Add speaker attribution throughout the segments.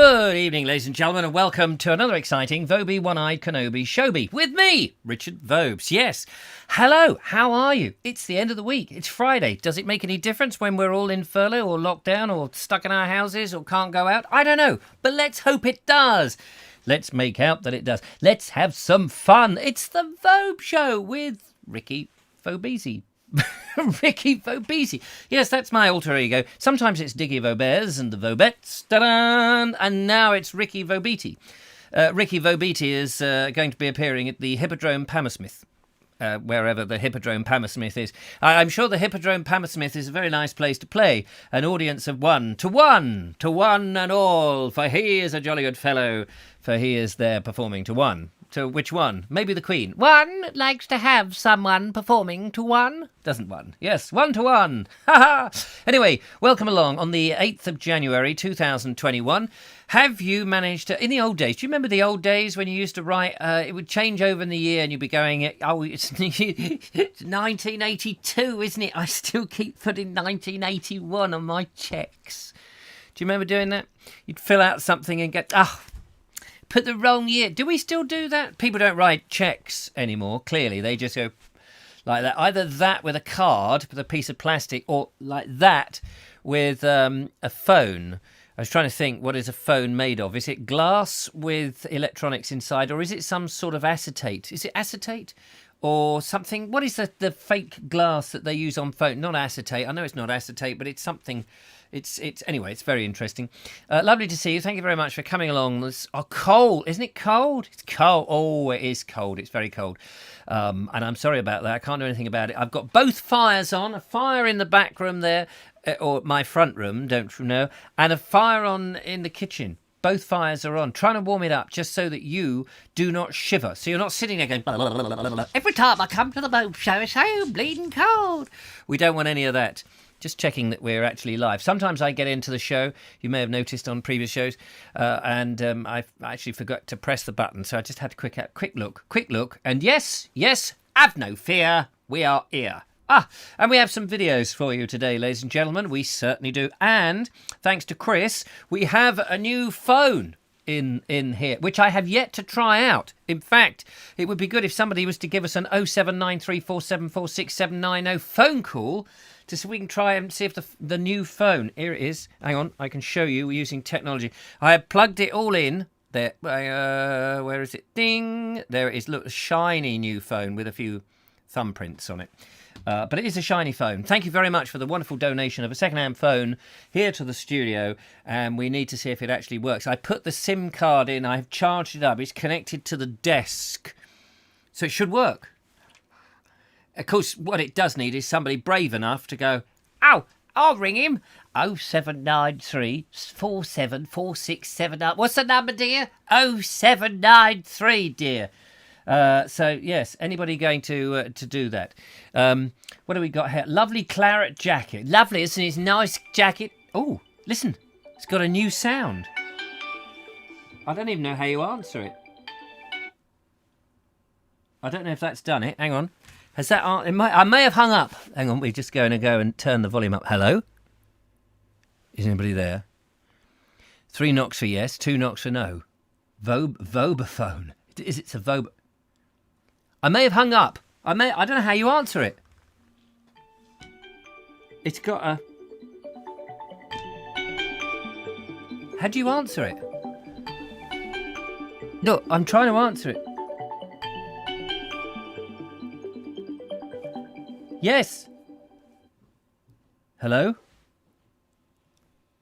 Speaker 1: Good evening, ladies and gentlemen, and welcome to another exciting Vobie One-Eyed Kenobi Showbie with me, Richard Vobes. Yes. Hello, how are you? It's the end of the week. It's Friday. Does it make any difference when we're all in furlough or locked down or stuck in our houses or can't go out? I don't know, but let's hope it does. Let's make out that it does. Let's have some fun. It's the Vobe Show with Ricky Vobese. Ricky Vobese. Yes, that's my alter ego. Sometimes it's Dickie Vobes and the Vobettes. Ta-da! And now it's Ricky Vobete. Ricky Vobete is going to be appearing at the Hippodrome Hammersmith. Wherever the Hippodrome Hammersmith is. I'm sure the Hippodrome Hammersmith is a very nice place to play. An audience of 1 to 1, to one and all, for he is a jolly good fellow, for he is there performing to one. To which one? Maybe the Queen. One likes to have someone performing to one. Doesn't one? Yes, 1 to 1. Ha ha! Anyway, welcome along on the 8th of January 2021. Have you managed to... In the old days, do you remember the old days when you used to write... it would change over in the year and you'd be going... Oh, it's 1982, isn't it? I still keep putting 1981 on my checks. Do you remember doing that? You'd fill out something and get... Put the wrong year. Do we still do that? People don't write checks anymore, clearly. They just go like that. Either that with a card, with a piece of plastic, or like that with a phone. I was trying to think, what is a phone made of? Is it glass with electronics inside, or is it some sort of acetate? Is it acetate? Or something? What is the fake glass that they use on phone? Not acetate. I know it's not acetate, but it's something... It's anyway, it's very interesting. Lovely to see you. Thank you very much for coming along. It's cold. Isn't it cold? It's cold. Oh, it is cold. It's very cold. And I'm sorry about that. I can't do anything about it. I've got both fires on. A fire in the back room there, or my front room, don't you know, and a fire on in the kitchen. Both fires are on, trying to warm it up just so that you do not shiver. So you're not sitting there going, blah, blah, blah, blah, blah. Every time I come to the Vobe Show, it's so bleeding cold. We don't want any of that. Just checking that we're actually live. Sometimes I get into the show, you may have noticed on previous shows, and I actually forgot to press the button, so I just had a quick look, and yes, have no fear, we are here. And we have some videos for you today, ladies and gentlemen, we certainly do, and thanks to Chris, we have a new phone in here, which I have yet to try out. In fact, it would be good if somebody was to give us an 07934746790 phone call, just so we can try and see if the new phone... Here it is. Hang on, I can show you using technology. I have plugged it all in. There, where is it? Ding! There it is. Look, a shiny new phone with a few thumbprints on it. But it is a shiny phone. Thank you very much for the wonderful donation of a second-hand phone here to the studio, and we need to see if it actually works. I put the SIM card in. I've charged it up. It's connected to the desk, so it should work. Of course, what it does need is somebody brave enough to go, oh, I'll ring him. 0793 474679. What's the number, dear? 0793, dear. So, yes, anybody going to do that? What do we got here? Lovely claret jacket. Lovely, isn't it? Nice jacket. Oh, listen, it's got a new sound. I don't even know how you answer it. I don't know if that's done it. Hang on. Has that? I may have hung up. Hang on, we're just going to go and turn the volume up. Hello? Is anybody there? 3 knocks for yes, 2 knocks for no. Vobaphone. Is it a Vobe? I may have hung up. I don't know how you answer it. It's got a... How do you answer it? Look, I'm trying to answer it. Yes. Hello?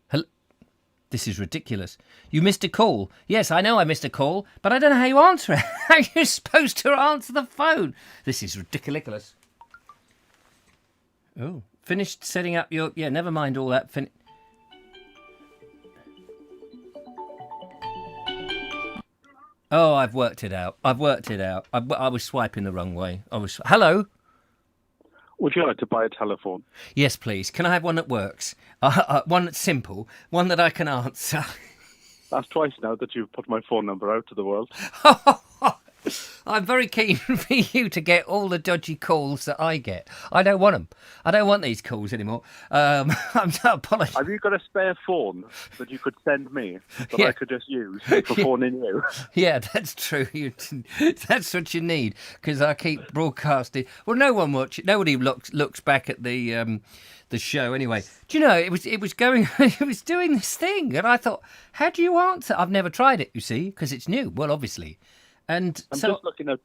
Speaker 1: Hello? This is ridiculous. You missed a call. Yes, I know I missed a call, but I don't know how you answer it. How are you supposed to answer the phone? This is ridiculous. Oh, finished setting up your... Yeah, never mind all that. Oh, I've worked it out. I was swiping the wrong way. Hello?
Speaker 2: Would you like to buy a telephone?
Speaker 1: Yes, please. Can I have one that works? One that's simple. One that I can answer.
Speaker 2: That's twice now that you've put my phone number out to the world.
Speaker 1: I'm very keen for you to get all the dodgy calls that I get. I don't want them. I don't want these calls anymore. I'm so apologetic.
Speaker 2: Have you got a spare phone that you could send me that
Speaker 1: Yeah.
Speaker 2: I could just use for phoning you?
Speaker 1: Yeah, that's true. That's what you need, because I keep broadcasting. Well, nobody looks back at the show anyway. Do you know it was going it was doing this thing, and I thought, how do you answer? I've never tried it, you see, because it's new. Well, obviously, and
Speaker 2: I'm just looking at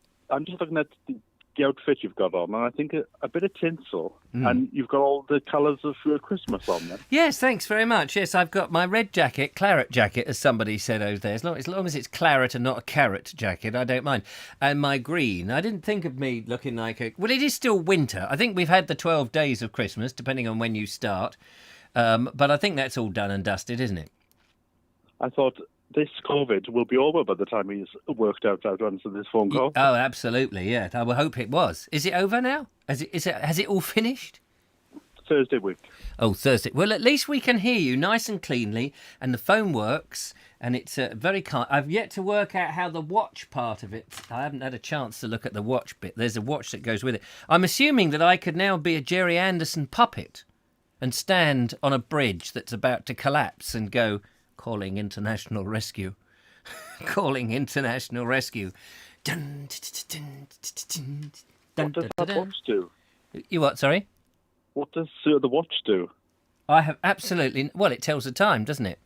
Speaker 2: the outfit you've got on, and I think a bit of tinsel, and you've got all the colours of Christmas on there.
Speaker 1: Yes, thanks very much. Yes, I've got my red jacket, claret jacket, as somebody said over there. As long as it's claret and not a carrot jacket, I don't mind. And my green. I didn't think of me looking like a... Well, it is still winter. I think we've had the 12 days of Christmas, depending on when you start. But I think that's all done and dusted, isn't it?
Speaker 2: I thought this COVID will be over by the time he's worked out how to answer this phone call.
Speaker 1: Oh, absolutely, yeah. I would hope it was. Is it over now? Has it all finished?
Speaker 2: Thursday week.
Speaker 1: Oh, Thursday. Well, at least we can hear you nice and cleanly, and the phone works, and it's very kind. I've yet to work out how the watch part of it. I haven't had a chance to look at the watch bit. There's a watch that goes with it. I'm assuming that I could now be a Jerry Anderson puppet and stand on a bridge that's about to collapse and go, calling international rescue. Calling international rescue. Dun, dun, dun, dun,
Speaker 2: What does
Speaker 1: dun,
Speaker 2: that
Speaker 1: dun.
Speaker 2: watch do?
Speaker 1: You what, sorry?
Speaker 2: What does the watch do?
Speaker 1: I have absolutely... Well, it tells the time, doesn't it?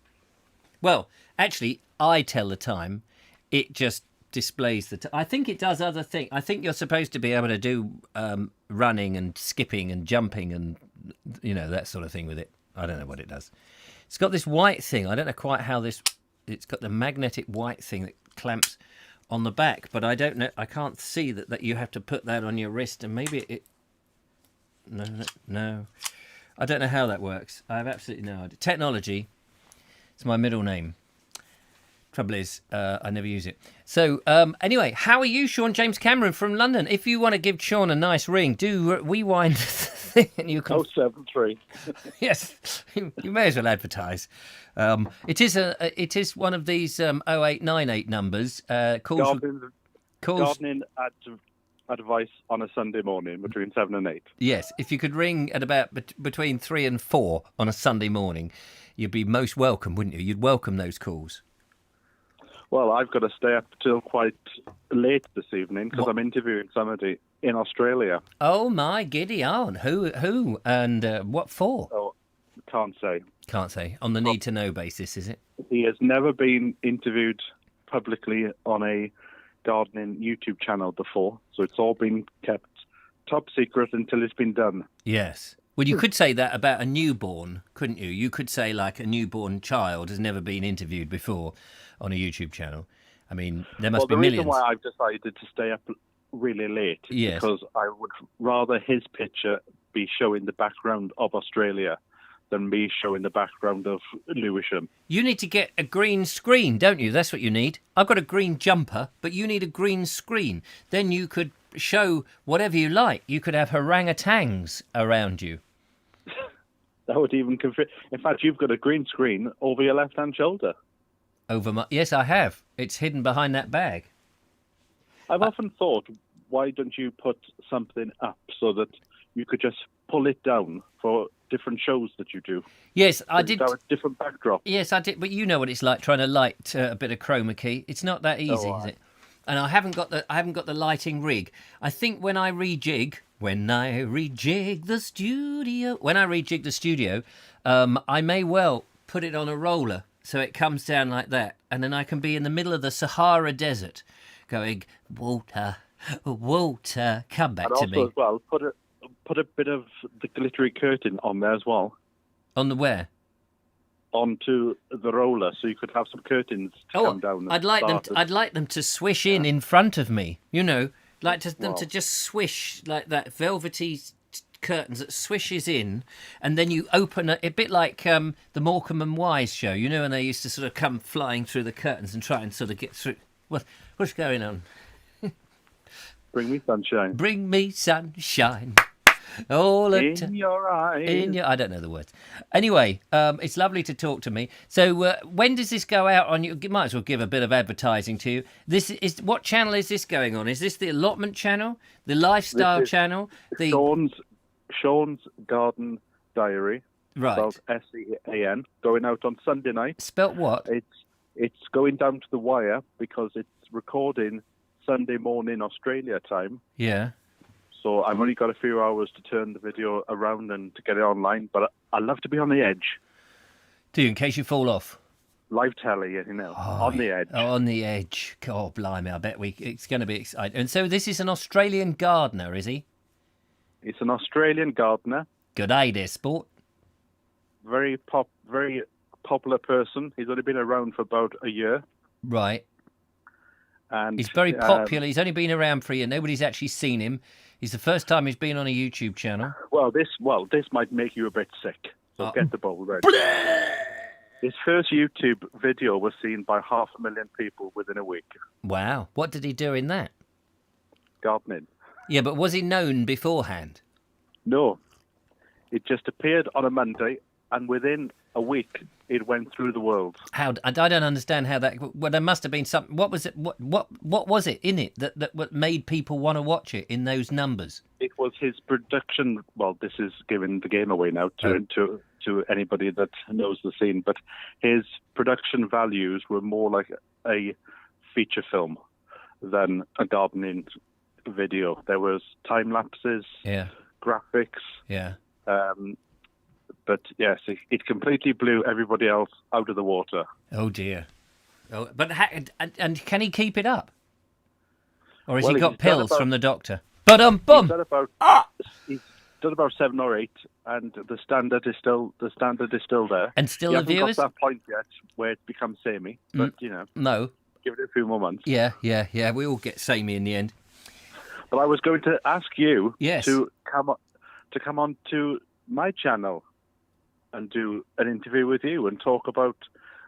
Speaker 1: Well, actually, I tell the time. It just displays the time. I think it does other things. I think you're supposed to be able to do running and skipping and jumping and, that sort of thing with it. I don't know what it does. It's got this white thing. I don't know quite how this... It's got the magnetic white thing that clamps on the back, but I don't know. I can't see that you have to put that on your wrist, and maybe it... No. I don't know how that works. I have absolutely no idea. Technology. It's my middle name. Trouble is, I never use it. So, anyway, how are you, Sean James Cameron from London? If you want to give Sean a nice ring, do rewind the thing and you can...
Speaker 2: 073.
Speaker 1: Yes, you may as well advertise. It is one of these 0898 numbers.
Speaker 2: Gardening advice on a Sunday morning between 7 and 8.
Speaker 1: Yes, if you could ring at about between 3 and 4 on a Sunday morning, you'd be most welcome, wouldn't you? You'd welcome those calls.
Speaker 2: Well, I've got to stay up till quite late this evening because I'm interviewing somebody in Australia.
Speaker 1: Oh my giddy on! Who and what for?
Speaker 2: Oh, can't say.
Speaker 1: Can't say. On the need to know basis, is it?
Speaker 2: He has never been interviewed publicly on a gardening YouTube channel before, so it's all been kept top secret until it's been done.
Speaker 1: Yes. Well, you could say that about a newborn, couldn't you? You could say like a newborn child has never been interviewed before on a YouTube channel. I mean, there must be millions.
Speaker 2: The reason why I've decided to stay up really late is because I would rather his picture be showing the background of Australia than me showing the background of Lewisham.
Speaker 1: You need to get a green screen, don't you? That's what you need. I've got a green jumper, but you need a green screen. Then you could show whatever you like. You could have orangutans around you.
Speaker 2: That would even confirm. In fact, you've got a green screen over your left-hand shoulder.
Speaker 1: Yes, I have. It's hidden behind that bag.
Speaker 2: I've often thought, why don't you put something up so that you could just pull it down for different shows that you do?
Speaker 1: Yes, I did.
Speaker 2: A different backdrop.
Speaker 1: Yes, I did. But you know what it's like trying to light a bit of chroma key. It's not that easy, is it? And I haven't got the lighting rig. I think when I rejig the studio, I may well put it on a roller so it comes down like that, and then I can be in the middle of the Sahara Desert, going, water, come back to me.
Speaker 2: And also, as well, put a bit of the glittery curtain on there as well.
Speaker 1: On the where?
Speaker 2: Onto the roller, so you could have some curtains to come down.
Speaker 1: I'd like them to swish in front of me. You know, them to just swish like that, velvety curtains that swishes in, and then you open a bit like the Morecambe and Wise show. You know, when they used to sort of come flying through the curtains and try and sort of get through. What's going on?
Speaker 2: Bring me sunshine.
Speaker 1: Bring me sunshine.
Speaker 2: In your eyes.
Speaker 1: I don't know the words. Anyway, it's lovely to talk to me. So when does this go out on? You might as well give a bit of advertising to you. This is what channel is this going on? Is this the allotment channel, the lifestyle channel, the
Speaker 2: Sean's Garden Diary?
Speaker 1: Right.
Speaker 2: Spelled SEAN. Going out on Sunday night.
Speaker 1: Spelt what?
Speaker 2: It's going down to the wire because it's recording Sunday morning Australia time.
Speaker 1: Yeah.
Speaker 2: So I've only got a few hours to turn the video around and to get it online, but I love to be on the edge.
Speaker 1: Do you, in case you fall off?
Speaker 2: Live telly, on the edge.
Speaker 1: On the edge. God, blimey, I bet it's going to be exciting. And so this is an Australian gardener, is he?
Speaker 2: It's an Australian gardener.
Speaker 1: Good day there, sport.
Speaker 2: Very popular person. He's only been around for about a year.
Speaker 1: Right.
Speaker 2: And
Speaker 1: he's very popular. He's only been around for a year. Nobody's actually seen him. It's the first time he's been on a YouTube channel.
Speaker 2: Well, this might make you a bit sick. So get the bowl ready. His first YouTube video was seen by 500,000 people within a week.
Speaker 1: Wow. What did he do in that?
Speaker 2: Gardening.
Speaker 1: Yeah, but was he known beforehand?
Speaker 2: No. It just appeared on a Monday, and within a week, it went through the world.
Speaker 1: I don't understand how that. Well, there must have been something. What was it? What was it in it that made people want to watch it in those numbers?
Speaker 2: It was his production. Well, this is giving the game away now to anybody that knows the scene. But his production values were more like a feature film than a gardening video. There was time lapses, graphics, But yes, it completely blew everybody else out of the water.
Speaker 1: Oh dear! Oh, but and can he keep it up, or has he got pills from the doctor? But
Speaker 2: he's done about 7 or 8, and the standard is still there.
Speaker 1: And still
Speaker 2: he
Speaker 1: the viewers.
Speaker 2: Hasn't got that point yet where it becomes samey, but
Speaker 1: no,
Speaker 2: give it a few more months.
Speaker 1: Yeah. We all get samey in the end.
Speaker 2: But I was going to ask you
Speaker 1: to
Speaker 2: come on to my channel and do an interview with you and talk about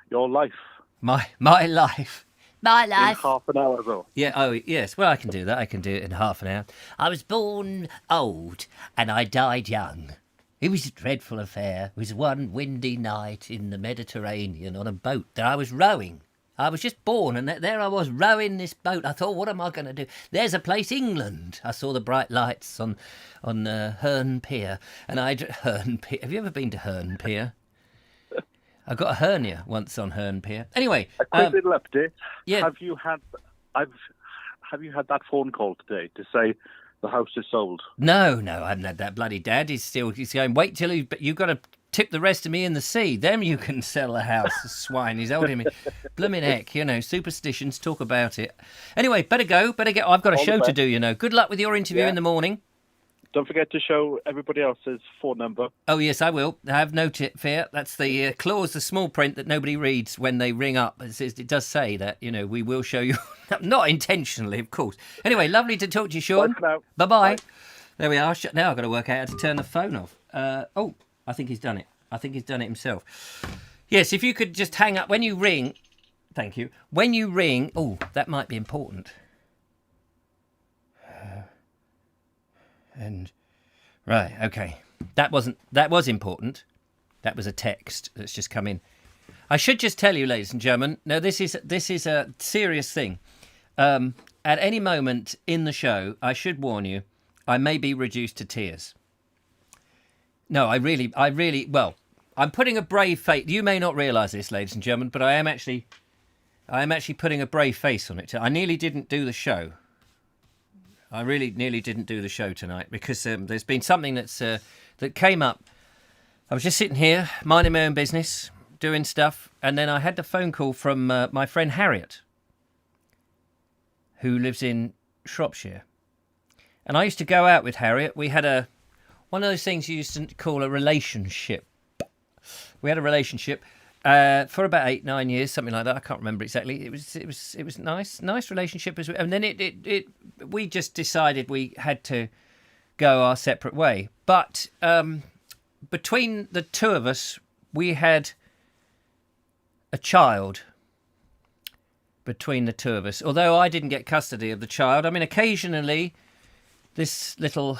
Speaker 2: your life.
Speaker 1: My life. My life.
Speaker 2: In half an hour, though.
Speaker 1: Yeah, oh, yes. Well, I can do that. I can do it in half an hour. I was born old and I died young. It was a dreadful affair. It was one windy night in the Mediterranean on a boat that I was rowing. I was just born, and there I was rowing this boat. I thought, what am I going to do? There's a place, England. I saw the bright lights on Herne Pier, and Herne Pier. Have you ever been to Herne Pier? I got a hernia once on Herne Pier. Anyway,
Speaker 2: a quick little update.
Speaker 1: Yeah.
Speaker 2: Have you had that phone call today to say the house is sold?
Speaker 1: No, I haven't had that. Bloody dad. He's going. Wait till you've got to tip the rest of me in the sea. Then you can sell the house. Swine. He's holding me. Blooming heck. Superstitions. Talk about it. Anyway, better go. Better get. I've got a show to do. Good luck with your interview in the morning.
Speaker 2: Don't forget to show everybody else's phone number.
Speaker 1: Oh, yes, I will. I have no fear. That's the clause, the small print that nobody reads when they ring up. It does say that, we will show you. Not intentionally, of course. Anyway, lovely to talk to you, Sean. Bye-bye. Bye. There we are. Now I've got to work out how to turn the phone off. I think he's done it. I think he's done it himself. Yes, if you could just hang up. When you ring... Thank you. When you ring... Oh, that might be important. Right, okay. That was important. That was a text that's just come in. I should just tell you, ladies and gentlemen, now this is a serious thing. At any moment in the show, I should warn you, I may be reduced to tears. No, I really, well, I'm putting a brave face. You may not realise this, ladies and gentlemen, but I am actually putting a brave face on it. I nearly didn't do the show. I really nearly didn't do the show tonight because there's been something that came up. I was just sitting here, minding my own business, doing stuff, and then I had the phone call from my friend Harriet, who lives in Shropshire. And I used to go out with Harriet. We had one of those things you used to call a relationship. We had a relationship for about 8-9 years, something like that. I can't remember exactly. It was nice relationship as well. And then we just decided we had to go our separate way. But between the two of us, we had a child. Between the two of us, although I didn't get custody of the child. I mean, occasionally, this little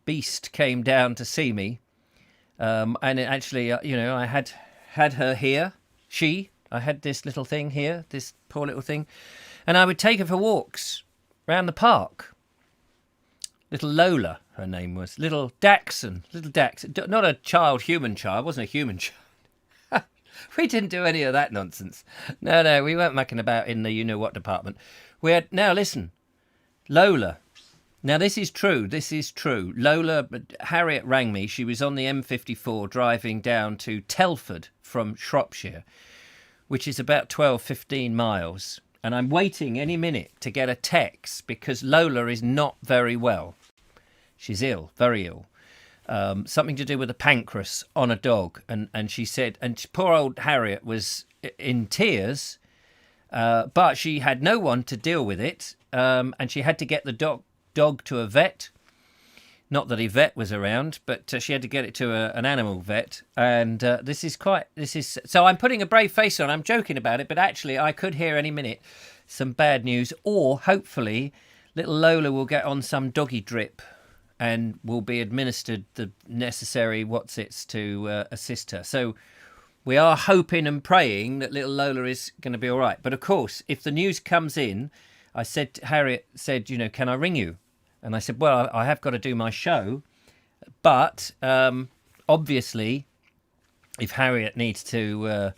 Speaker 1: beast came down to see me. And it actually, I had her here. I had this little thing here, this poor little thing. And I would take her for walks round the park. Little Lola, her name was. Little Daxon. Not a human child, wasn't a human child. We didn't do any of that nonsense. No, we weren't mucking about in the you-know-what department. Now listen, Lola. Now this is true. Lola, Harriet rang me. She was on the M54 driving down to Telford from Shropshire, which is about 12, 15 miles. And I'm waiting any minute to get a text because Lola is not very well. She's ill, very ill. Something to do with the pancreas on a dog. And she said, and poor old Harriet was in tears, but she had no one to deal with it. And she had to get the dog to a vet. Not that a vet was around, but she had to get it to an animal vet. And so I'm putting a brave face on. I'm joking about it, but actually I could hear any minute some bad news, or hopefully little Lola will get on some doggy drip and will be administered the necessary to assist her. So we are hoping and praying that little Lola is going to be all right. But of course, if the news comes in, Harriet said, can I ring you? And I said, well, I have got to do my show. But obviously, if Harriet needs to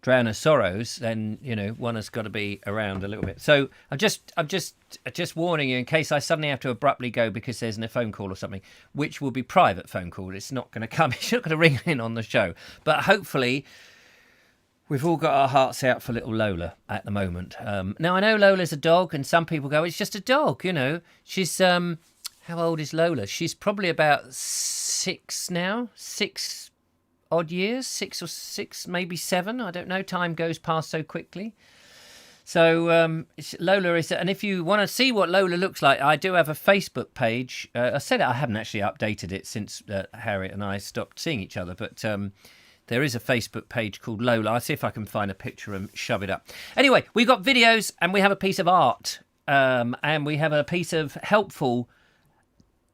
Speaker 1: drown her sorrows, then, one has got to be around a little bit. So I'm just warning you in case I suddenly have to abruptly go because there's a phone call or something, which will be private phone call. It's not going to come. It's not going to ring in on the show. But hopefully we've all got our hearts out for little Lola at the moment. Now, I know Lola's a dog, and some people go, it's just a dog, She's, how old is Lola? She's probably about 6 now, 6 odd years, 6 or 6, maybe 7. I don't know. Time goes past so quickly. So Lola is, and if you want to see what Lola looks like, I do have a Facebook page. I said I haven't actually updated it since Harriet and I stopped seeing each other, but there is a Facebook page called Lola. I'll see if I can find a picture and shove it up. Anyway, we've got videos and we have a piece of art. And we have a piece of helpful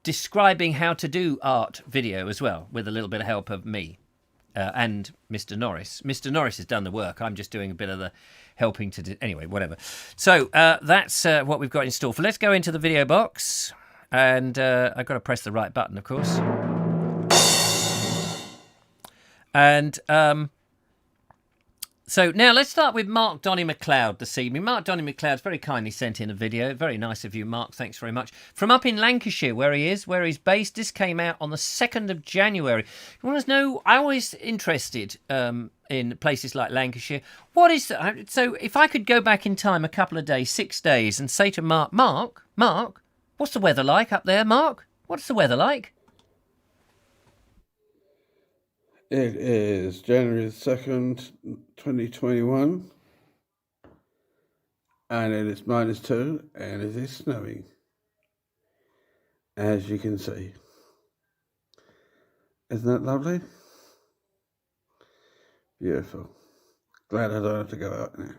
Speaker 1: describing how to do art video as well, with a little bit of help of me and Mr. Norris. Mr. Norris has done the work. I'm just doing a bit of the helping to do. Anyway, whatever. So that's what we've got in store. Let's go into the video box. And I've got to press the right button, of course. And so now let's start with Mark Donny McLeod this evening. Mark Donny McLeod's very kindly sent in a video. Very nice of you, Mark. Thanks very much. From up in Lancashire, where he's based. This came out on the 2nd of January. You want to know, I'm always interested in places like Lancashire. So if I could go back in time a couple of days, 6 days, and say to Mark, what's the weather like up there, Mark? What's the weather like?
Speaker 3: It is January 2nd, 2021, and it is -2, and it is snowing, as you can see. Isn't that lovely? Beautiful. Glad I don't have to go out now.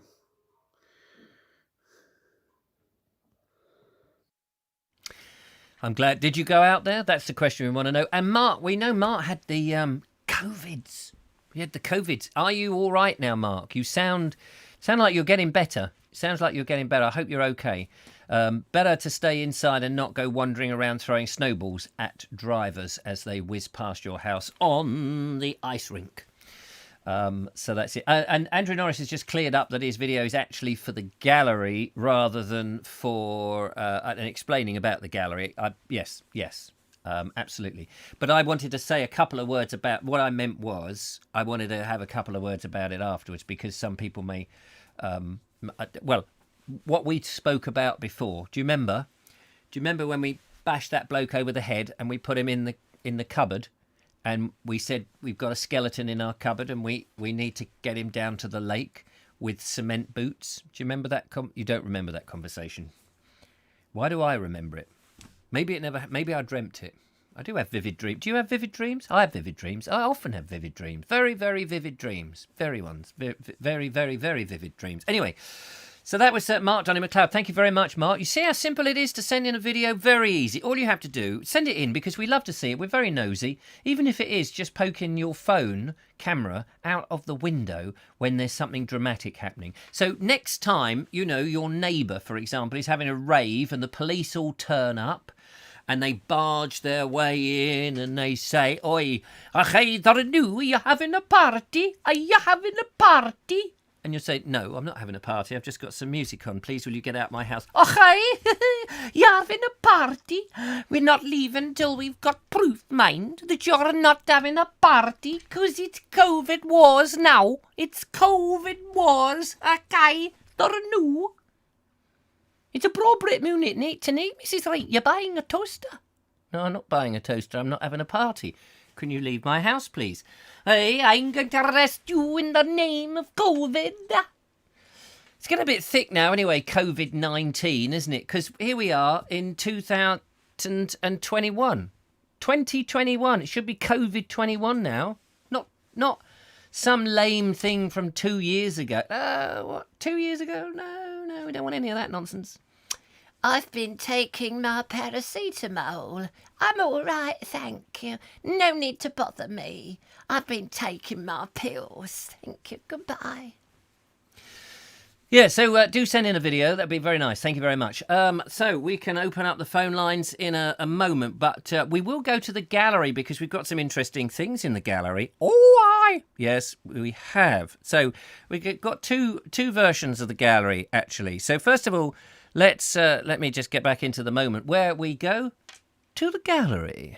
Speaker 1: I'm glad. Did you go out there? That's the question we want to know. And Mark, we know Mark had the COVIDs. You had the COVIDs. Are you all right now, Mark? You sound like you're getting better. Sounds like you're getting better. I hope you're okay. Better to stay inside and not go wandering around throwing snowballs at drivers as they whiz past your house on the ice rink. So that's it. And Andrew Norris has just cleared up that his video is actually for the gallery rather than for and explaining about the gallery. Yes. Absolutely. But I wanted to say a couple of words about what I meant was I wanted to have a couple of words about it afterwards because some people may, what we spoke about before. Do you remember when we bashed that bloke over the head and we put him in the cupboard and we said we've got a skeleton in our cupboard and we need to get him down to the lake with cement boots? Do you remember that? You don't remember that conversation. Why do I remember it? Maybe I dreamt it. I do have vivid dreams. Do you have vivid dreams? I have vivid dreams. I often have vivid dreams. Very, very vivid dreams. Very, very, very vivid dreams. Anyway, So that was Mark Johnny McLeod. Thank you very much, Mark. You see how simple it is to send in a video? Very easy. All you have to do, send it in because we love to see it. We're very nosy. Even if it is just poking your phone camera out of the window when there's something dramatic happening. So next time, you know, your neighbour, for example, is having a rave and the police all turn up and they barge their way in and they say, "Oi, I don't know, are you having a party? Are you having a party?" And you'll say, "No, I'm not having a party. I've just got some music on. Please, will you get out my house?" "Okay, you're having a party. We're not leaving till we've got proof, mind, that you're not having a party, because it's COVID wars now. It's COVID wars, okay? Don't know. It's appropriate, isn't it, Mrs. Wright? You're buying a toaster." "No, I'm not buying a toaster. I'm not having a party. Can you leave my house, please?" "Hey, I'm going to arrest you in the name of COVID." It's getting a bit thick now anyway, COVID-19, isn't it? Because here we are in 2021. 2021. It should be COVID-21 now. Not some lame thing from 2 years ago. What? 2 years ago? No, we don't want any of that nonsense.
Speaker 4: "I've been taking my paracetamol. I'm all right, thank you. No need to bother me. I've been taking my pills. Thank you. Goodbye."
Speaker 1: Yeah, so do send in a video. That'd be very nice. Thank you very much. So we can open up the phone lines in a moment, but we will go to the gallery because we've got some interesting things in the gallery. Yes, we have. So we've got two versions of the gallery, actually. So first of all, let me just get back into the moment where we go to the gallery.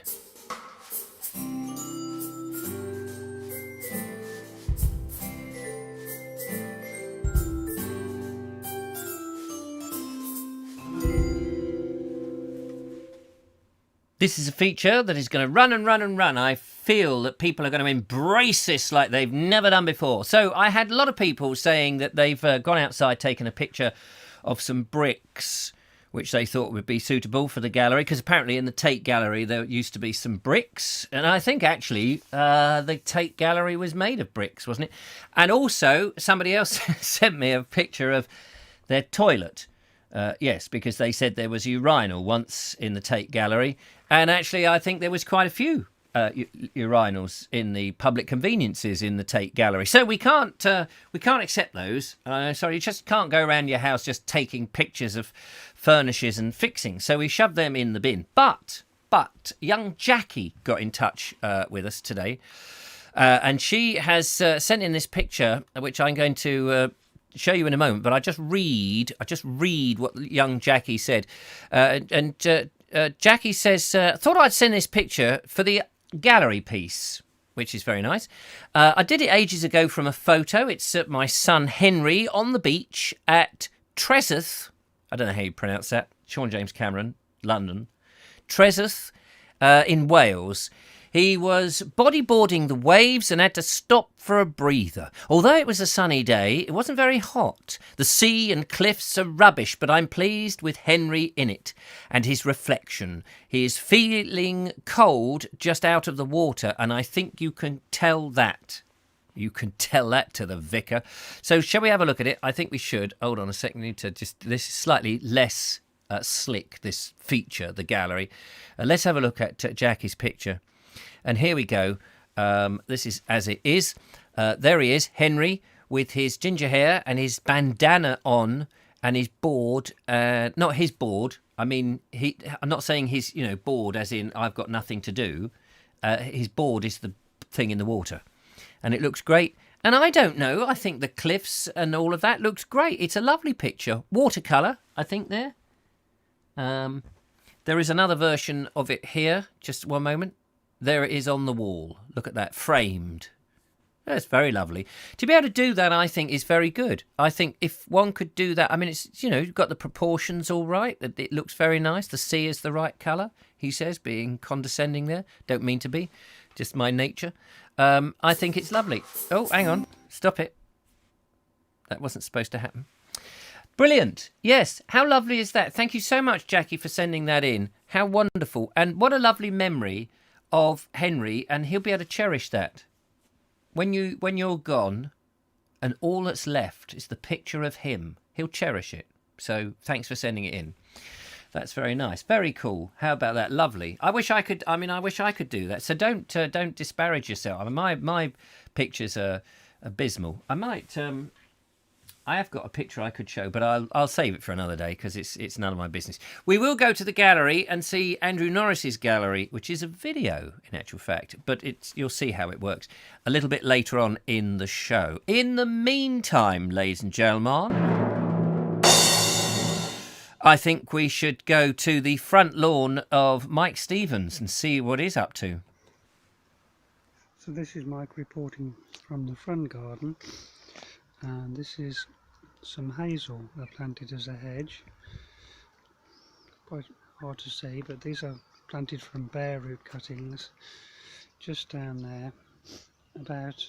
Speaker 1: This is a feature that is going to run and run and run. I feel that people are going to embrace this like they've never done before. So I had a lot of people saying that they've gone outside, taken a picture of some bricks, which they thought would be suitable for the gallery, because apparently in the Tate Gallery there used to be some bricks. And I think actually the Tate Gallery was made of bricks, wasn't it? And also somebody else sent me a picture of their toilet. Yes, because they said there was a urinal once in the Tate Gallery. And actually, I think there was quite a few urinals in the public conveniences in the Tate Gallery. So we can't accept those. Sorry, you just can't go around your house just taking pictures of furnishes and fixings. So we shoved them in the bin. But young Jackie got in touch with us today. And she has sent in this picture, which I'm going to show you in a moment, but I just read what young Jackie said. Jackie says, "Thought I'd send this picture for the gallery piece," which is very nice. "I did it ages ago from a photo. It's my son Henry on the beach at Treseth." I don't know how you pronounce that. Sean James Cameron, London. Treseth in Wales. He was bodyboarding the waves and had to stop for a breather. Although it was a sunny day, it wasn't very hot. The sea and cliffs are rubbish, but I'm pleased with Henry in it and his reflection. He is feeling cold just out of the water, and I think you can tell that. You can tell that to the vicar. So shall we have a look at it? I think we should. Hold on a second. I need to this is slightly less slick, this feature, the gallery. Let's have a look at Jackie's picture. And here we go. This is as it is. There he is, Henry, with his ginger hair and his bandana on and his board. Not his board. I mean, I'm not saying his, board as in I've got nothing to do. His board is the thing in the water. And it looks great. And I don't know. I think the cliffs and all of that looks great. It's a lovely picture. Watercolour, I think, there. There is another version of it here. Just one moment. There it is on the wall. Look at that, framed. That's very lovely. To be able to do that, I think, is very good. I think if one could do that, I mean, it's, you've got the proportions all right. It looks very nice. The sea is the right colour, he says, being condescending there. Don't mean to be, just my nature. I think it's lovely. Oh, hang on. Stop it. That wasn't supposed to happen. Brilliant. Yes. How lovely is that? Thank you so much, Jackie, for sending that in. How wonderful. And what a lovely memory of Henry, and he'll be able to cherish that. When you're gone and all that's left is the picture of him he'll cherish it. So thanks for sending it in. That's very nice. Very cool. How about that? Lovely. I wish I could do that. So don't disparage yourself. I mean, my pictures are abysmal. I have got a picture I could show, but I'll save it for another day because it's none of my business. We will go to the gallery and see Andrew Norris's gallery, which is a video in actual fact, but you'll see how it works a little bit later on in the show. In the meantime, ladies and gentlemen, I think we should go to the front lawn of Mike Stevens and see what he's up to.
Speaker 5: So this is Mike reporting from the front garden, and this is some hazel I planted as a hedge. Quite hard to see, but these are planted from bare root cuttings just down there, about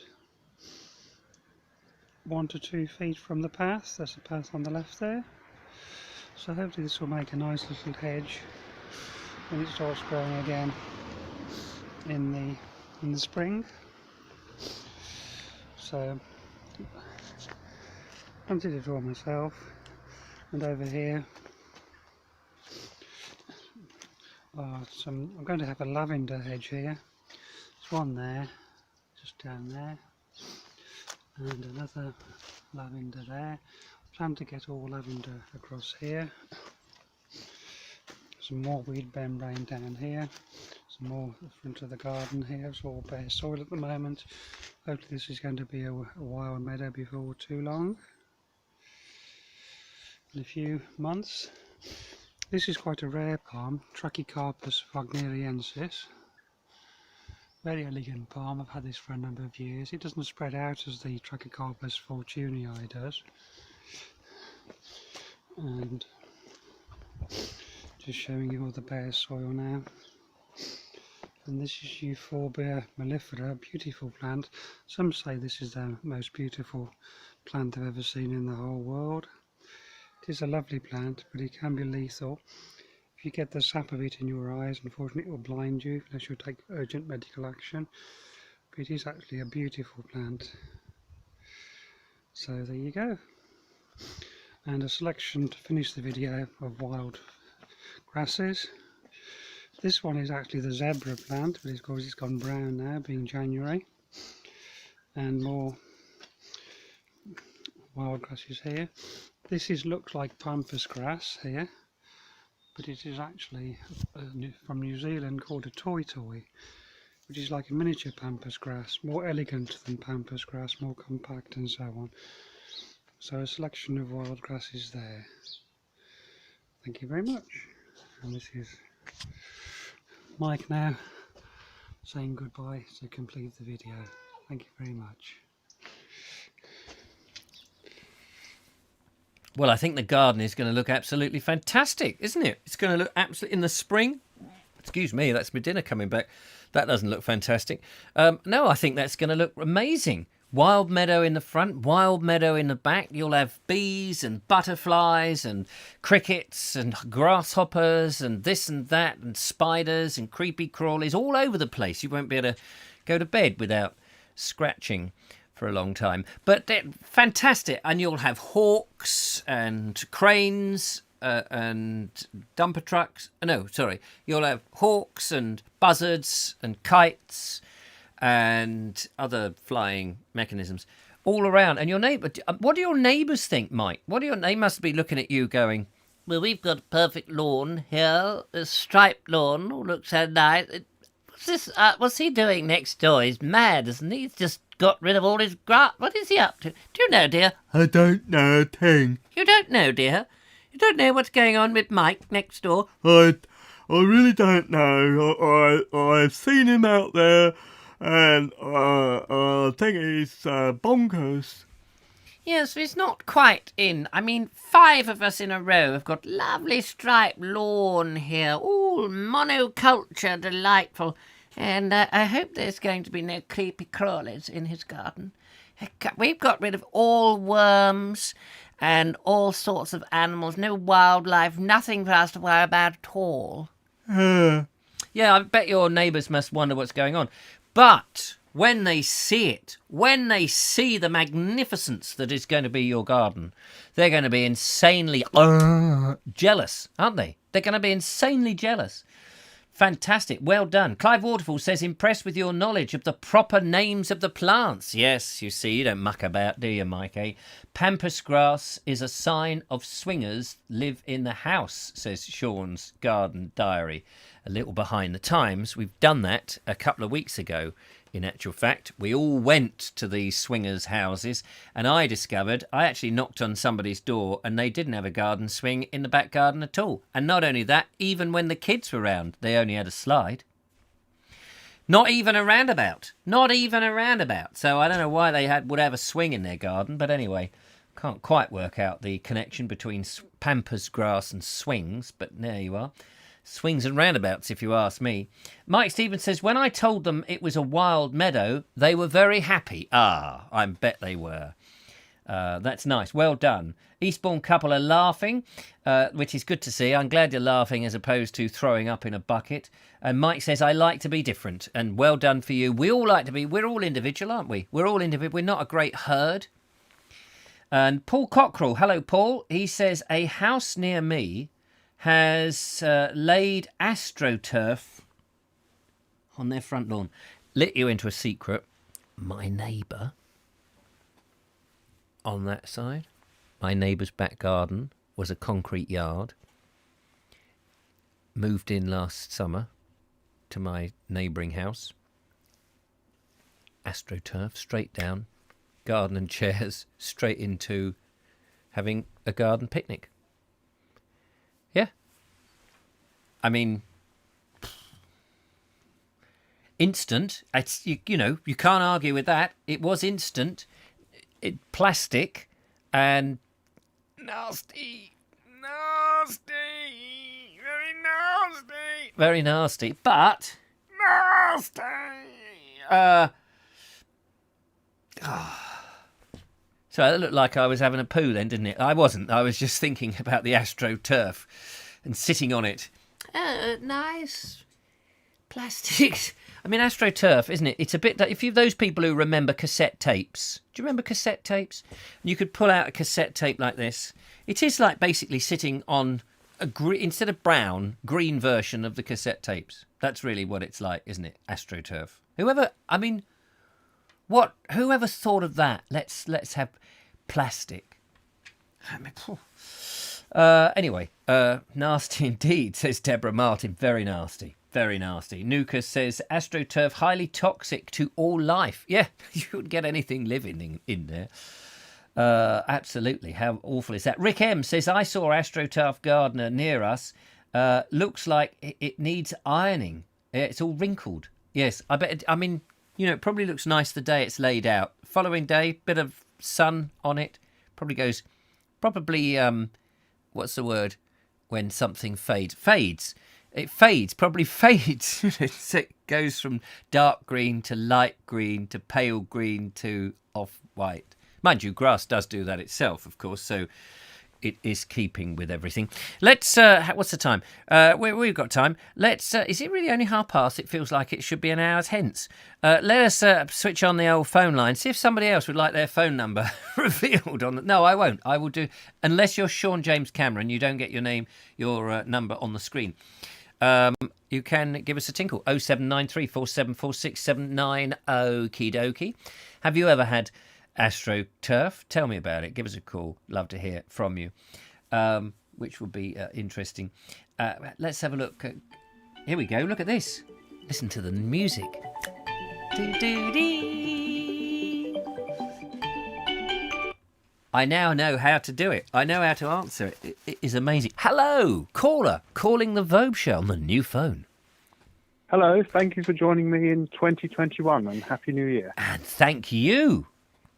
Speaker 5: 1 to 2 feet from the path. There's a path on the left there. So hopefully this will make a nice little hedge when it starts growing again in the spring. So planted it all myself, and over here I'm going to have a lavender hedge here. There's one there, just down there, and another lavender there. I plan to get all lavender across here. Some more weed membrane down here, some more at the front of the garden here. It's all bare soil at the moment. Hopefully this is going to be a wild meadow before too long, in a few months. This is quite a rare palm, Trachycarpus wagneriensis. Very elegant palm. I've had this for a number of years. It doesn't spread out as the Trachycarpus fortunei does. And just showing you all the bare soil now. And this is Euphorbia mellifera, a beautiful plant. Some say this is the most beautiful plant I've ever seen in the whole world. It is a lovely plant, but it can be lethal. If you get the sap of it in your eyes, unfortunately it will blind you unless you take urgent medical action. But it is actually a beautiful plant. So there you go. And a selection to finish the video of wild grasses. This one is actually the zebra plant, but of course it's gone brown now, being January. And more wild grasses here. This looks like pampas grass here, but it is actually from New Zealand called a toy, which is like a miniature pampas grass, more elegant than pampas grass, more compact and so on. So a selection of wild grasses there. Thank you very much. And this is Mike now saying goodbye to complete the video. Thank you very much.
Speaker 1: Well, I think the garden is going to look absolutely fantastic, isn't it? It's going to look absolutely in the spring. Excuse me, that's my dinner coming back. That doesn't look fantastic. No, I think that's going to look amazing. Wild meadow in the front, wild meadow in the back. You'll have bees and butterflies and crickets and grasshoppers and this and that and spiders and creepy crawlies all over the place. You won't be able to go to bed without scratching for a long time. But fantastic. And you'll have hawks and cranes and dumper trucks. No, sorry. You'll have hawks and buzzards and kites and other flying mechanisms all around. And your neighbour, what do your neighbours think, Mike? They must be looking at you going, well, we've got a perfect lawn here, a striped lawn, all looks so nice. What's he doing next door? He's mad, isn't he? He's just got rid of all his grass. What is he up to? Do you know, dear?
Speaker 3: I don't know a thing.
Speaker 1: You don't know, dear? You don't know what's going on with Mike next door?
Speaker 3: I really don't know. I've seen him out there, and I think he's bonkers.
Speaker 1: Yes, he's not quite in. I mean, 5 of us in a row have got lovely striped lawn here, all monoculture, delightful. And I hope there's going to be no creepy crawlies in his garden. We've got rid of all worms and all sorts of animals, no wildlife, nothing for us to worry about at all. Yeah, I bet your neighbours must wonder what's going on. But when they see it, when they see the magnificence that is going to be your garden, they're going to be insanely jealous, aren't they? They're going to be insanely jealous. Fantastic. Well done. Clive Waterfall says, impressed with your knowledge of the proper names of the plants. Yes, you see, you don't muck about, do you, Mike? Eh? Pampas grass is a sign of swingers live in the house, says Sean's Garden Diary. A little behind the times. We've done that a couple of weeks ago. In actual fact, we all went to these swingers' houses, and I discovered I actually knocked on somebody's door and they didn't have a garden swing in the back garden at all. And not only that, even when the kids were around, they only had a slide. Not even a roundabout. Not even a roundabout. So I don't know why they would have a swing in their garden, but anyway, can't quite work out the connection between pampas grass and swings, but there you are. Swings and roundabouts, if you ask me. Mike Stevens says, when I told them it was a wild meadow, they were very happy. Ah, I bet they were. That's nice. Well done. Eastbourne couple are laughing, which is good to see. I'm glad you're laughing as opposed to throwing up in a bucket. And Mike says, I like to be different. And well done for you. We all like to be. We're all individual, aren't we? We're all individual. We're not a great herd. And Paul Cockrell, hello, Paul. He says, a house near me has laid AstroTurf on their front lawn. Let you into a secret. My neighbour on that side, my neighbour's back garden was a concrete yard. Moved in last summer to my neighbouring house. AstroTurf, straight down. Garden and chairs, straight into having a garden picnic. Yeah. I mean, instant. It's, you know, you can't argue with that. It was instant. Plastic and nasty. Very nasty. Very nasty, but nasty. So it looked like I was having a poo then, didn't it? I wasn't. I was just thinking about the AstroTurf and sitting on it. Nice. Plastic. I mean, AstroTurf, isn't it? It's a bit... If you those people who remember cassette tapes. Do you remember cassette tapes? You could pull out a cassette tape like this. It is like basically sitting on a instead of brown, green version of the cassette tapes. That's really what it's like, isn't it? AstroTurf. Whoever thought of that? Let's have plastic. Anyway, nasty indeed, says Deborah Martin. Very nasty. Very nasty. Nuka says, AstroTurf, highly toxic to all life. Yeah, you wouldn't get anything living in there. Absolutely. How awful is that? Rick M says, I saw AstroTurf gardener near us. Looks like it needs ironing. It's all wrinkled. Yes, I bet. I mean, you know, it probably looks nice the day it's laid out. Following day, bit of sun on it. Probably, what's the word when something fades? It fades, probably fades. It goes from dark green to light green to pale green to off-white. Mind you, grass does do that itself, of course, so it is keeping with everything. Let's, what's the time? We've got time. Let's, is it really only 1:30? It feels like it should be an hour's hence. Let us switch on the old phone line, see if somebody else would like their phone number revealed on the... No, I won't. I will do... Unless you're Sean James Cameron, you don't get your number on the screen. You can give us a tinkle. 07934746779. Okie dokie. Have you ever had AstroTurf? Tell me about it. Give us a call. Love to hear from you. Which will be interesting. Let's have a look. Here we go. Look at this. Listen to the music. I now know how to do it. I know how to answer it. It is amazing. Hello, caller, calling the Vobes show on the new phone.
Speaker 2: Hello, thank you for joining me in 2021 and Happy New Year.
Speaker 1: And thank you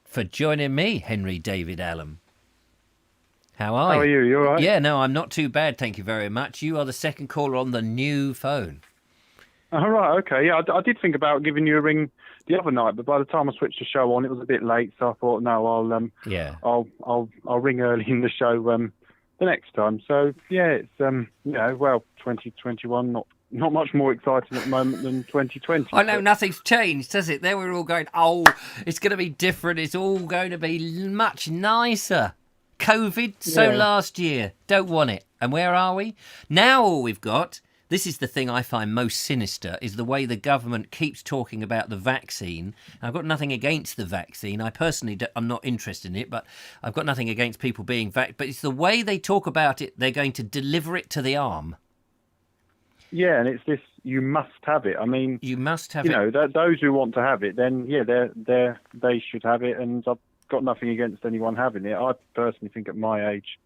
Speaker 1: for joining me, Henry David Allen. How are you?
Speaker 2: How are you? You all right?
Speaker 1: Yeah, no, I'm not too bad, thank you very much. You are the second caller on the new phone.
Speaker 2: All right, okay. Yeah, I did think about giving you a ring the other night, but by the time I switched the show on, it was a bit late, so I thought, no, I'll ring early in the show the next time. So yeah, it's 2021, not not much more exciting at the moment than 2020.
Speaker 1: I know nothing's changed, has it? There we're all going, oh, it's going to be different. It's all going to be much nicer. COVID, so
Speaker 2: Yeah.
Speaker 1: last year. Don't want it. And where are we? Now all we've got, this is the thing I find most sinister, is the way the government keeps talking about the vaccine. I've got nothing against the vaccine. I personally, I'm not interested in it, but I've got nothing against people being vaccinated. But it's the way they talk about it. They're going to deliver it to the arm.
Speaker 2: Yeah, and it's this, you must have it. I mean,
Speaker 1: You must have
Speaker 2: you
Speaker 1: it.
Speaker 2: know, those who want to have it, then yeah, they should have it, and I've got nothing against anyone having it. I personally think at my age,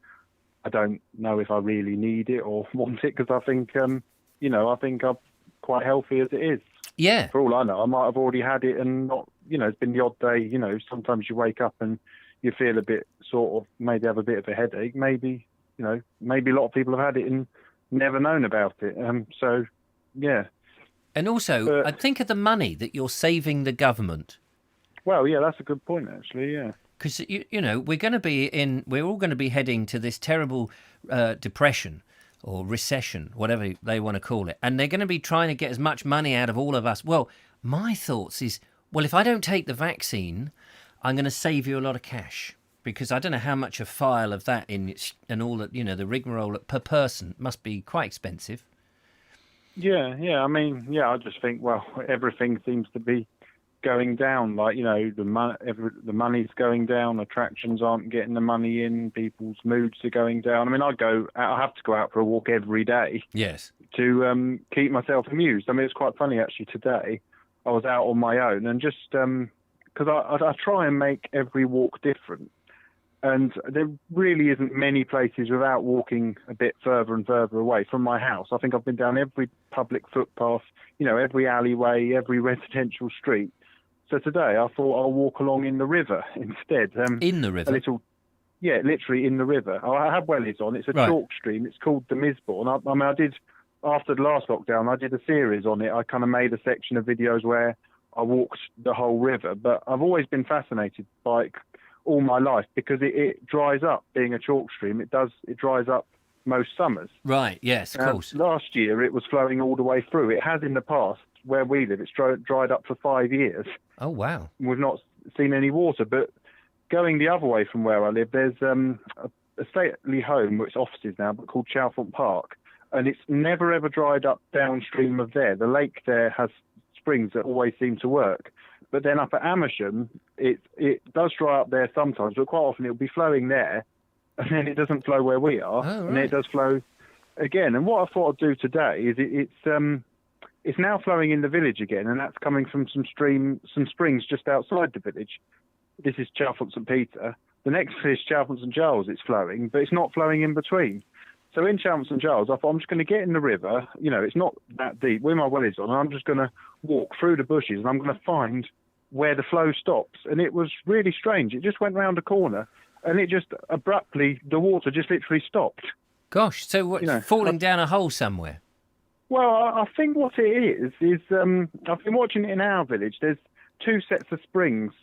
Speaker 2: I don't know if I really need it or want it, because I think, you know, I think I'm quite healthy as it is.
Speaker 1: Yeah.
Speaker 2: For all I know, I might have already had it and not, you know, it's been the odd day, you know, sometimes you wake up and you feel a bit sort of, maybe have a bit of a headache. Maybe, you know, maybe a lot of people have had it and never known about it. So, yeah.
Speaker 1: And also, I think of the money that you're saving the government.
Speaker 2: Well, yeah, that's a good point, actually, yeah.
Speaker 1: Because, you know, we're all going to be heading to this terrible depression or recession, whatever they want to call it. And they're going to be trying to get as much money out of all of us. Well, my thoughts is, well, if I don't take the vaccine, I'm going to save you a lot of cash. Because I don't know how much a file of that and all that, you know, the rigmarole per person must be quite expensive.
Speaker 2: Yeah, I mean, yeah, I just think, well, everything seems to be going down. Like, you know, the money's going down, attractions aren't getting the money in, people's moods are going down. I mean, I have to go out for a walk every day.
Speaker 1: Yes.
Speaker 2: To keep myself amused. I mean, it's quite funny, actually, today. I was out on my own, and just because I try and make every walk different. And there really isn't many places without walking a bit further and further away from my house. I think I've been down every public footpath, you know, every alleyway, every residential street. So today I thought I'll walk along in the river instead.
Speaker 1: In the river?
Speaker 2: Yeah, literally in the river. I have wellies on. It's a chalk stream. It's called the Misbourne. I mean, I did, after the last lockdown, I did a series on it. I kind of made a section of videos where I walked the whole river. But I've always been fascinated by it all my life, because it dries up. Being a chalk stream, it dries up most summers.
Speaker 1: Right, yes, of course.
Speaker 2: Last year it was flowing all the way through. It has in the past, where we live, it's dried up for 5 years.
Speaker 1: Oh, wow.
Speaker 2: We've not seen any water. But going the other way from where I live, there's a stately home, which is offices now, but called Chalfont Park, and it's never ever dried up downstream of there. The lake there has springs that always seem to work. But then up at Amersham, it does dry up there sometimes, but quite often it'll be flowing there, and then it doesn't flow where we are,
Speaker 1: Oh, right.
Speaker 2: and then it does flow again. And what I thought I'd do today is it's now flowing in the village again, and that's coming from some springs just outside the village. This is Chalfont St Peter. The next is Chalfont St Giles. It's flowing, but it's not flowing in between. So in Chalfont St Giles, I thought I'm just going to get in the river. You know, it's not that deep. With my wellies on, and I'm just going to walk through the bushes, and I'm going to find where the flow stops. And it was really strange. It just went round a corner, and it just abruptly, the water just literally stopped.
Speaker 1: Gosh, so what's falling down a hole somewhere?
Speaker 2: Well, I think what it is I've been watching it in our village. There's 2 sets of springs,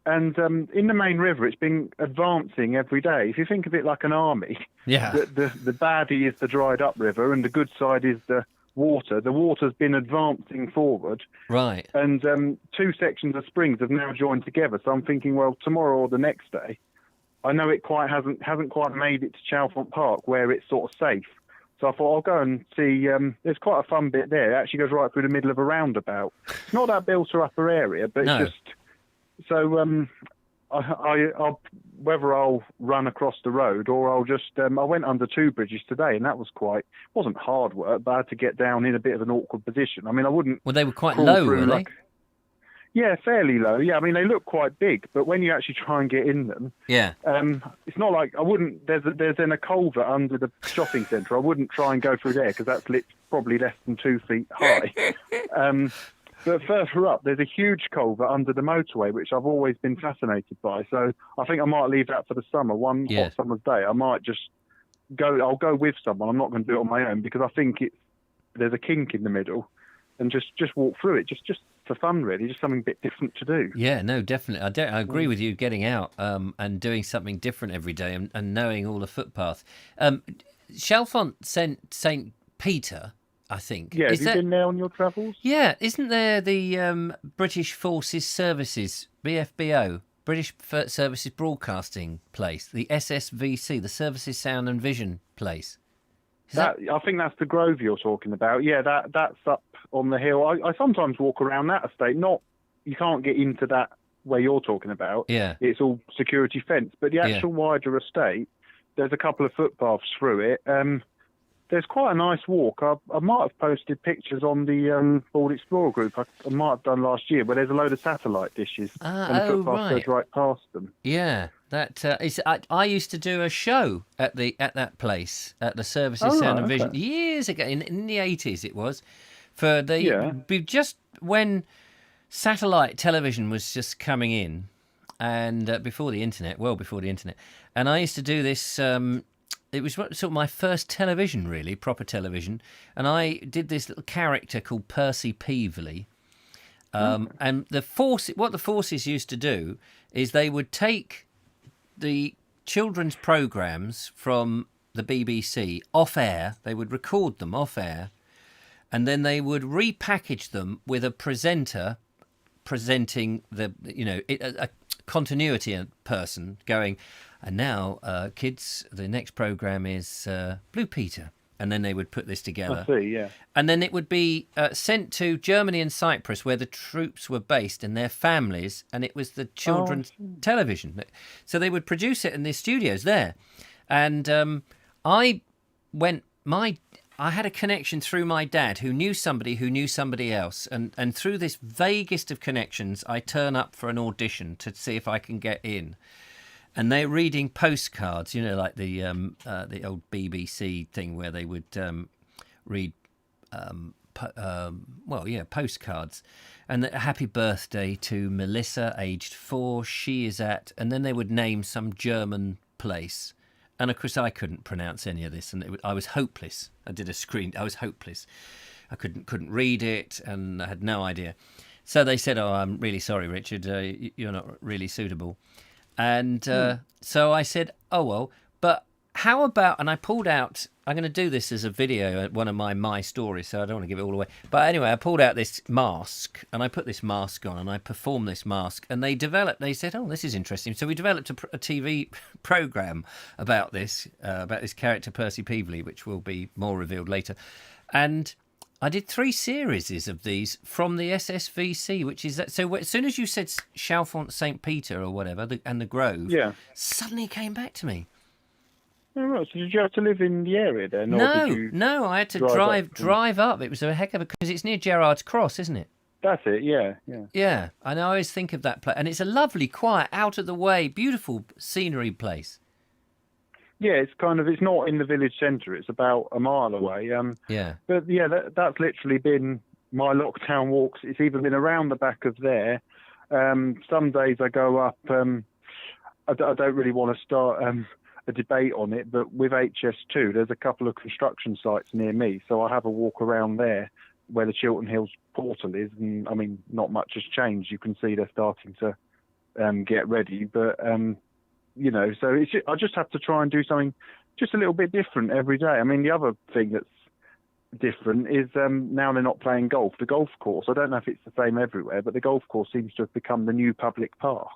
Speaker 2: and in the main river, it's been advancing every day. If you think of it like an army,
Speaker 1: Yeah.
Speaker 2: the baddie is the dried up river, and the good side is the water. The water's been advancing forward,
Speaker 1: Right.
Speaker 2: and 2 sections of springs have now joined together. So I'm thinking, well, tomorrow or the next day, I know it hasn't quite made it to Chalfont Park where it's sort of safe. So I thought I'll go and see. There's quite a fun bit there. It actually goes right through the middle of a roundabout. It's not that built or upper area, but
Speaker 1: No.
Speaker 2: it's just so. I'll whether I'll run across the road or I'll just. I went under 2 bridges today, and that wasn't hard work, but I had to get down in a bit of an awkward position. I mean, I wouldn't.
Speaker 1: Well, they were quite
Speaker 2: crawl
Speaker 1: low,
Speaker 2: through
Speaker 1: were they?
Speaker 2: like- Yeah, fairly low. Yeah, I mean, they look quite big, but when you actually try and get in them,
Speaker 1: Yeah.
Speaker 2: it's not like I wouldn't. There's then a culvert under the shopping centre. I wouldn't try and go through there because that's probably less than 2 feet high. But further up, there's a huge culvert under the motorway, which I've always been fascinated by. So I think I might leave that for the summer. One
Speaker 1: Yeah.
Speaker 2: hot summer's day, I might just go. I'll go with someone. I'm not going to do it on my own because I think there's a kink in the middle, and just walk through it, just for fun, really, just something a bit different to do.
Speaker 1: Yeah, no, definitely. I agree with you getting out and doing something different every day and knowing all the footpaths. Chalfont St Peter, I think.
Speaker 2: Yeah, have you been there on your travels?
Speaker 1: Yeah, isn't there the British Forces Services, BFBO, British Services Broadcasting place, the SSVC, the Services Sound and Vision place?
Speaker 2: I think that's the Grove you're talking about. Yeah, that's up on the hill. I sometimes walk around that estate. You can't get into that where you're talking about.
Speaker 1: Yeah.
Speaker 2: It's all security fence. But the actual wider estate, there's a couple of footpaths through it. There's quite a nice walk. I might have posted pictures on the Board Explorer group. I might have done last year, where there's a load of satellite dishes and the footpath goes right past them.
Speaker 1: Yeah, that is. I used to do a show at that place at the Services Sound and Vision years ago in the 80s. It was for just when satellite television was just coming in, and before the internet, and I used to do this. It was sort of my first television, really, proper television. And I did this little character called Percy Peevely. And what the forces used to do is they would take the children's programmes from the BBC off air. They would record them off air. And then they would repackage them with a presenter presenting a continuity person going... And now, kids, the next programme is Blue Peter. And then they would put this together.
Speaker 2: I see, yeah.
Speaker 1: And then it would be sent to Germany and Cyprus, where the troops were based and their families. And it was the children's television. So they would produce it in the studios there. And I had a connection through my dad who knew somebody else. And through this vaguest of connections, I turn up for an audition to see if I can get in. And they're reading postcards, like the old BBC thing where they would read, postcards. And happy birthday to Melissa, aged 4. She is at, and then they would name some German place. And of course, I couldn't pronounce any of this, and I was hopeless. I was hopeless. I couldn't read it, and I had no idea. So they said, "Oh, I'm really sorry, Richard. You're not really suitable." And so I said, oh, well, but how about, and I pulled out, I'm going to do this as a video at one of my stories, so I don't want to give it all away. But anyway, I pulled out this mask, and I put this mask on, and I performed this mask, and they said, oh, this is interesting. So we developed a TV programme about this character, Percy Peevely, which will be more revealed later. And I did 3 series of these from the SSVC, which is that. So as soon as you said Chalfont St. Peter or whatever, and the Grove, suddenly came back to me.
Speaker 2: Oh, right. So did you have to live in the area then?
Speaker 1: No, I had to drive up. It was a heck of a... Because it's near Gerrard's Cross, isn't it?
Speaker 2: That's it, yeah.
Speaker 1: Yeah, and I always think of that place. And it's a lovely, quiet, out-of-the-way, beautiful scenery place.
Speaker 2: Yeah, it's not in the village centre. It's about a mile away. But yeah, that's literally been my lockdown walks. It's even been around the back of there. Some days I go up. I don't really want to start a debate on it, but with HS2, there's a couple of construction sites near me, so I have a walk around there where the Chiltern Hills portal is, and I mean, not much has changed. You can see they're starting to get ready, but so I just have to try and do something just a little bit different every day. I mean, the other thing that's different is now they're not playing golf. The golf course, I don't know if it's the same everywhere, but the golf course seems to have become the new public park.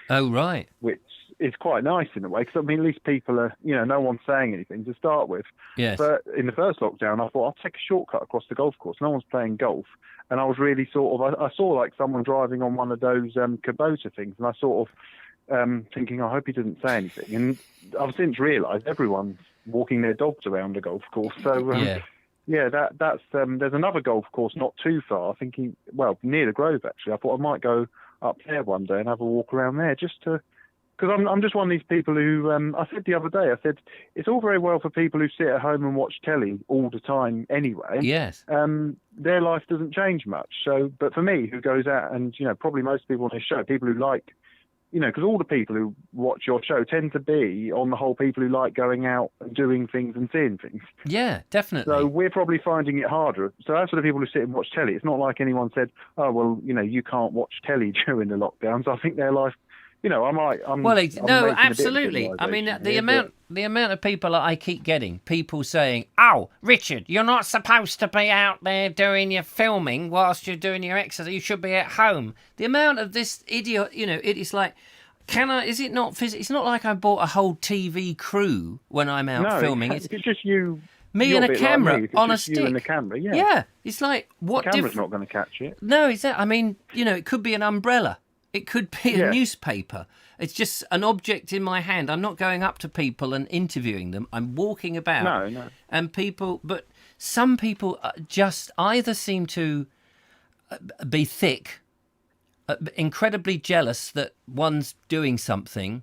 Speaker 1: Oh, right.
Speaker 2: Which is quite nice in a way, because I mean, at least people are, no one's saying anything to start with.
Speaker 1: Yes.
Speaker 2: But in the first lockdown, I thought I'll take a shortcut across the golf course. No one's playing golf. And I was really I saw like someone driving on one of those Kubota things, and I sort of thinking, I hope he didn't say anything. And I've since realised everyone's walking their dogs around the golf course. So, that's there's another golf course not too far, near the Grove, actually. I thought I might go up there one day and have a walk around there just to... Because I'm just one of these people who, I said the other day, it's all very well for people who sit at home and watch telly all the time anyway.
Speaker 1: Yes.
Speaker 2: Their life doesn't change much. So, but for me, who goes out and, probably most people on this show, people who like, because all the people who watch your show tend to be, on the whole, people who like going out and doing things and seeing things.
Speaker 1: Yeah, definitely.
Speaker 2: So we're probably finding it harder. So as for the people who sit and watch telly, it's not like anyone said, oh, well, you can't watch telly during the lockdowns. I think their life... absolutely. I mean,
Speaker 1: the amount of people I keep getting, people saying, "Oh, Richard, you're not supposed to be out there doing your filming whilst you're doing your exercise. You should be at home." The amount of this idiot, it's like, is it not it's not like I bought a whole TV crew when I'm out filming.
Speaker 2: It's just you.
Speaker 1: Me and a camera
Speaker 2: like
Speaker 1: on a
Speaker 2: stick. You and the camera, yeah.
Speaker 1: Yeah, it's like, what?
Speaker 2: The camera's not going to catch it.
Speaker 1: No, exactly. I mean, it could be an umbrella. It could be a newspaper. It's just an object in my hand. I'm not going up to people and interviewing them. I'm walking about.
Speaker 2: No.
Speaker 1: And but some people just either seem to be thick, incredibly jealous that one's doing something,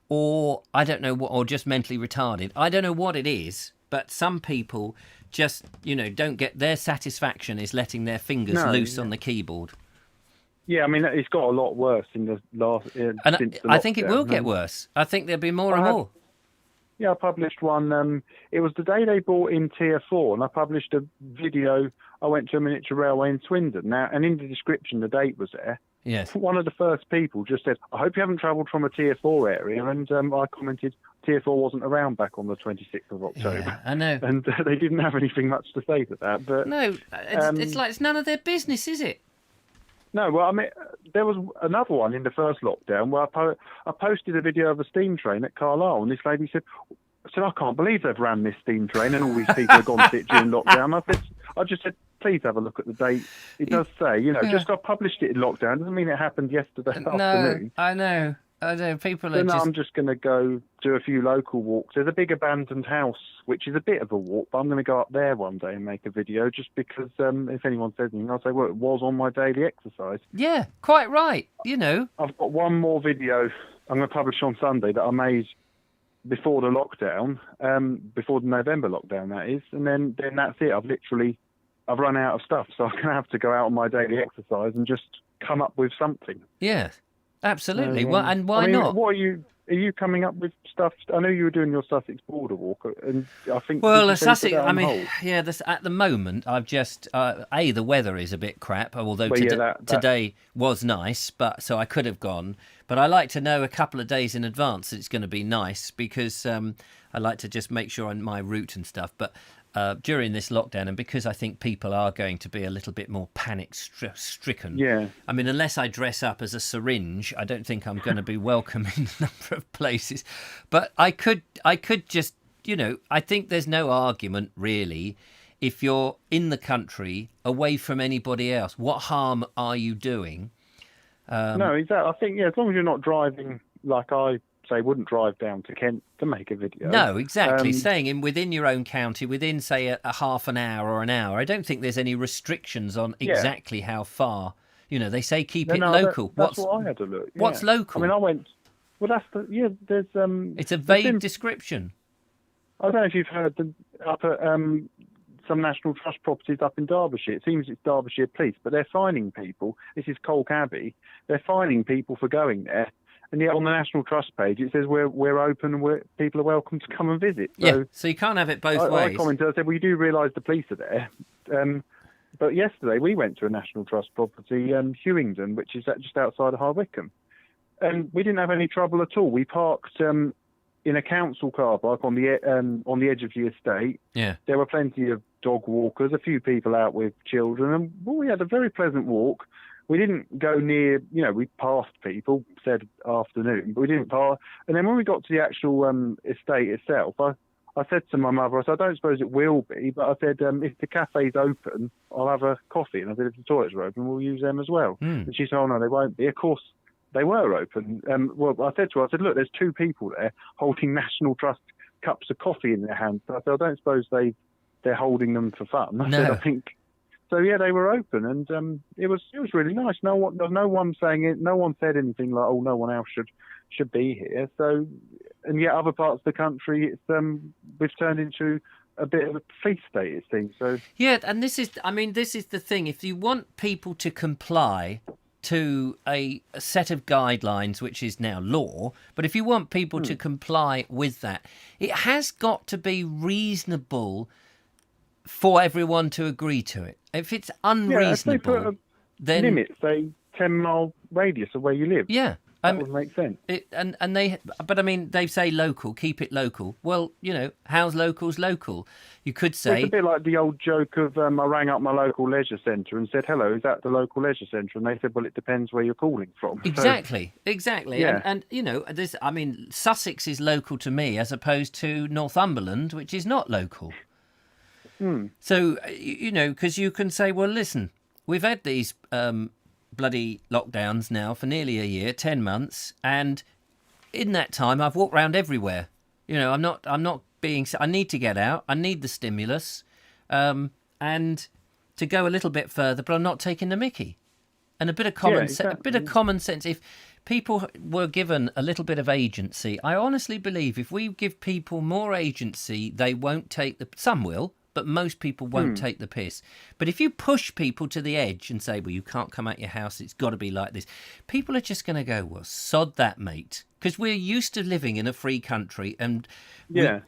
Speaker 1: or I don't know what, or just mentally retarded. I don't know what it is. But some people just, don't get their satisfaction is letting their fingers loose on the keyboard.
Speaker 2: Yeah, I mean, it's got a lot worse in the last.
Speaker 1: And I think it will get worse. I think there'll be more and more.
Speaker 2: Yeah, I published one. It was the day they brought in Tier 4, and I published a video. I went to a miniature railway in Swindon. Now, and in the description, the date was there.
Speaker 1: Yes.
Speaker 2: One of the first people just said, "I hope you haven't travelled from a Tier 4 area," and I commented, Tier 4 wasn't around back on the 26th of October.
Speaker 1: Yeah, I know.
Speaker 2: And they didn't have anything much to say to that. But
Speaker 1: no, it's like it's none of their business, is it?
Speaker 2: No, well, I mean, there was another one in the first lockdown where I posted a video of a steam train at Carlisle, and this lady said, "I can't believe they've ran this steam train, and all these people have gone sick during lockdown." I just said, "Please have a look at the date." It does say, just I published it in lockdown doesn't mean it happened yesterday afternoon.
Speaker 1: I know. People are
Speaker 2: so I'm just going to go do a few local walks. There's a big abandoned house, which is a bit of a walk, but I'm going to go up there one day and make a video just because if anyone says anything, I'll say, well, it was on my daily exercise.
Speaker 1: Yeah, quite right.
Speaker 2: I've got one more video I'm going to publish on Sunday that I made before the lockdown, before the November lockdown, that is. And then that's it. I've run out of stuff, so I'm going to have to go out on my daily exercise and just come up with something.
Speaker 1: Yeah. Absolutely. Well, and why not?
Speaker 2: What are you coming up with stuff? I know you were doing your Sussex border walk, and I think.
Speaker 1: Well, the Sussex. I mean, at the moment, I've just the weather is a bit crap. Although today was nice, but so I could have gone. But I like to know a couple of days in advance that it's going to be nice because I like to just make sure on my route and stuff. But during this lockdown, and because I think people are going to be a little bit more panic-stricken.
Speaker 2: Yeah.
Speaker 1: I mean, unless I dress up as a syringe, I don't think I'm going to be welcome in a number of places. But I could just, I think there's no argument really. If you're in the country, away from anybody else, what harm are you doing?
Speaker 2: No, exactly. I think, as long as you're not driving like I wouldn't drive down to Kent to make a video.
Speaker 1: No, exactly. Staying within your own county, within, say, a half an hour or an hour. I don't think there's any restrictions on exactly how far. They say keep it local.
Speaker 2: That's what I had to look. Yeah.
Speaker 1: What's local?
Speaker 2: I mean, I went. Well, there's
Speaker 1: It's a vague description.
Speaker 2: I don't know if you've heard up at some National Trust properties up in Derbyshire. It seems it's Derbyshire Police, but they're fining people. This is Colk Abbey. They're fining people for going there. And yet on the National Trust page, it says we're open and people are welcome to come and visit.
Speaker 1: So you can't have it both ways.
Speaker 2: I commented, I said, well, you do realise the police are there. But yesterday we went to a National Trust property, Hewingdon, which is just outside of High Wycombe. And we didn't have any trouble at all. We parked in a council car park on the edge of the estate.
Speaker 1: Yeah.
Speaker 2: There were plenty of dog walkers, a few people out with children, and we had a very pleasant walk. We didn't go near, we passed people, said afternoon, but we didn't pass. And then when we got to the actual estate itself, I said to my mother, I don't suppose it will be, but I said, if the cafe's open, I'll have a coffee. And I said, if the toilets are open, we'll use them as well. And she said, oh, no, they won't be. Of course, they were open. Well, I said to her, look, there's two people there holding National Trust cups of coffee in their hands. So I said, I don't suppose they're holding them for fun. I said, I think... So yeah, they were open, and it was really nice. No one saying it. No one said anything like, "Oh, no one else should be here." So, and yet other parts of the country, it's we've turned into a bit of a police state, it seems. So
Speaker 1: yeah, and this is the thing. If you want people to comply to a set of guidelines, which is now law, but if you want people to comply with that, it has got to be reasonable for everyone to agree to it. If it's unreasonable,
Speaker 2: then limit, say 10-mile radius of where you live.
Speaker 1: Yeah,
Speaker 6: That would make sense.
Speaker 1: But I mean, they say local, keep it local. Well, how's local's local? You could say
Speaker 6: It's a bit like the old joke of I rang up my local leisure centre and said, "Hello, is that the local leisure centre?" And they said, "Well, it depends where you're calling from."
Speaker 1: exactly.
Speaker 6: Yeah.
Speaker 1: And this. I mean, Sussex is local to me as opposed to Northumberland, which is not local. So because you can say, well, listen, we've had these bloody lockdowns now for nearly a year, 10 months, and in that time I've walked around everywhere. I'm not being, I need to get out, I need the stimulus, and to go a little bit further, but I'm not taking the mickey. And a bit of common sense, a bit of common sense. If people were given a little bit of agency, I honestly believe if we give people more agency, they won't take some will, but most people won't take the piss. But if you push people to the edge and say, well, you can't come out your house, it's got to be like this, people are just going to go, well, sod that, mate. Because we're used to living in a free country and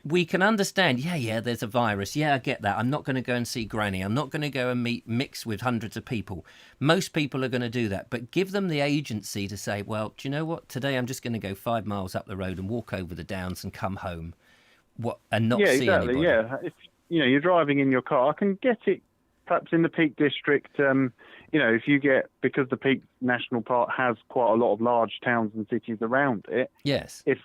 Speaker 1: we can understand, there's a virus. Yeah, I get that. I'm not going to go and see Granny. I'm not going to go and mix with hundreds of people. Most people are going to do that. But give them the agency to say, well, do you know what? Today I'm just going to go 5 miles up the road and walk over the downs and come home and not see anybody.
Speaker 6: Yeah, if you're driving in your car, I can get it perhaps in the Peak District, if you get, because the Peak National Park has quite a lot of large towns and cities around it.
Speaker 1: Yes.
Speaker 6: If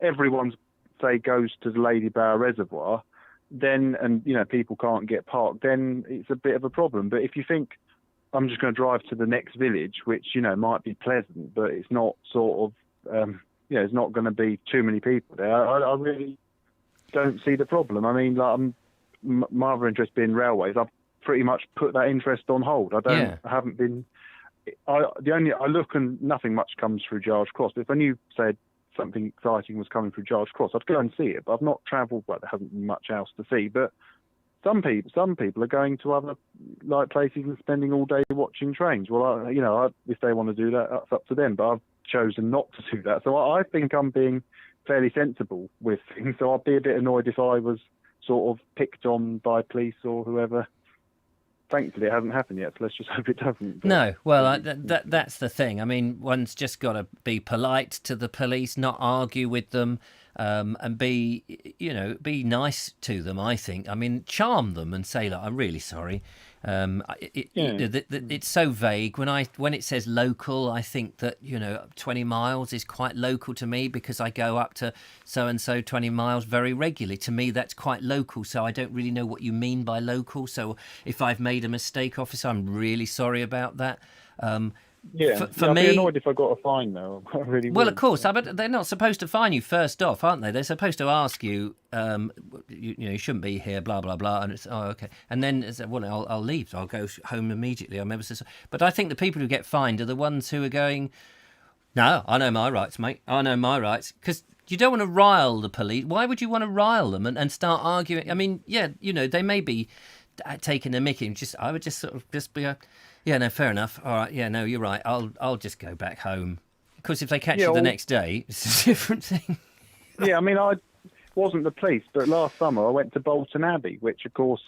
Speaker 6: everyone, say, goes to the Lady Bower Reservoir, then, and, people can't get parked, then it's a bit of a problem. But if you think, I'm just going to drive to the next village, which, might be pleasant, but it's not sort of, it's not going to be too many people there, I really don't see the problem. I mean, like, my other interest being railways, I've pretty much put that interest on hold. I haven't been. I look and nothing much comes through Giles Cross. But if I knew, say, something exciting was coming through Giles Cross, I'd go and see it. But I've not travelled. Well, there hasn't been much else to see. But some people are going to other places and spending all day watching trains. Well, if they want to do that, that's up to them. But I've chosen not to do that. So I think I'm being fairly sensible with things. So I'd be a bit annoyed if I was sort of picked on by police or whoever. Thankfully, it hasn't happened yet, so let's just hope it doesn't. But
Speaker 1: no, well, that's the thing. I mean, one's just got to be polite to the police, not argue with them, and be nice to them, I think. I mean, charm them and say, I'm really sorry. It's so vague. When it says local, I think that 20 miles is quite local to me because I go up to so and so 20 miles very regularly. To me, that's quite local. So I don't really know what you mean by local. So if I've made a mistake, officer, I'm really sorry about that. For
Speaker 6: I'd
Speaker 1: me,
Speaker 6: be annoyed if I got a fine though. I really
Speaker 1: well,
Speaker 6: would.
Speaker 1: of course, but they're not supposed to fine you first off, aren't they? They're supposed to ask you, you shouldn't be here, blah blah blah, and it's okay, and then it's, well, I'll leave. I'll go home immediately. I'm ever so sorry. But I think the people who get fined are the ones who are going, no, I know my rights, mate. I know my rights, because you don't want to rile the police. Why would you want to rile them and start arguing? I mean, they may be taking the mickey. I would just sort of just be. Yeah, no, fair enough. All right, yeah, no, you're right. I'll just go back home. Because if they catch you the next day, it's a different thing.
Speaker 6: Yeah, I mean, I wasn't the police, but last summer I went to Bolton Abbey, which, of course,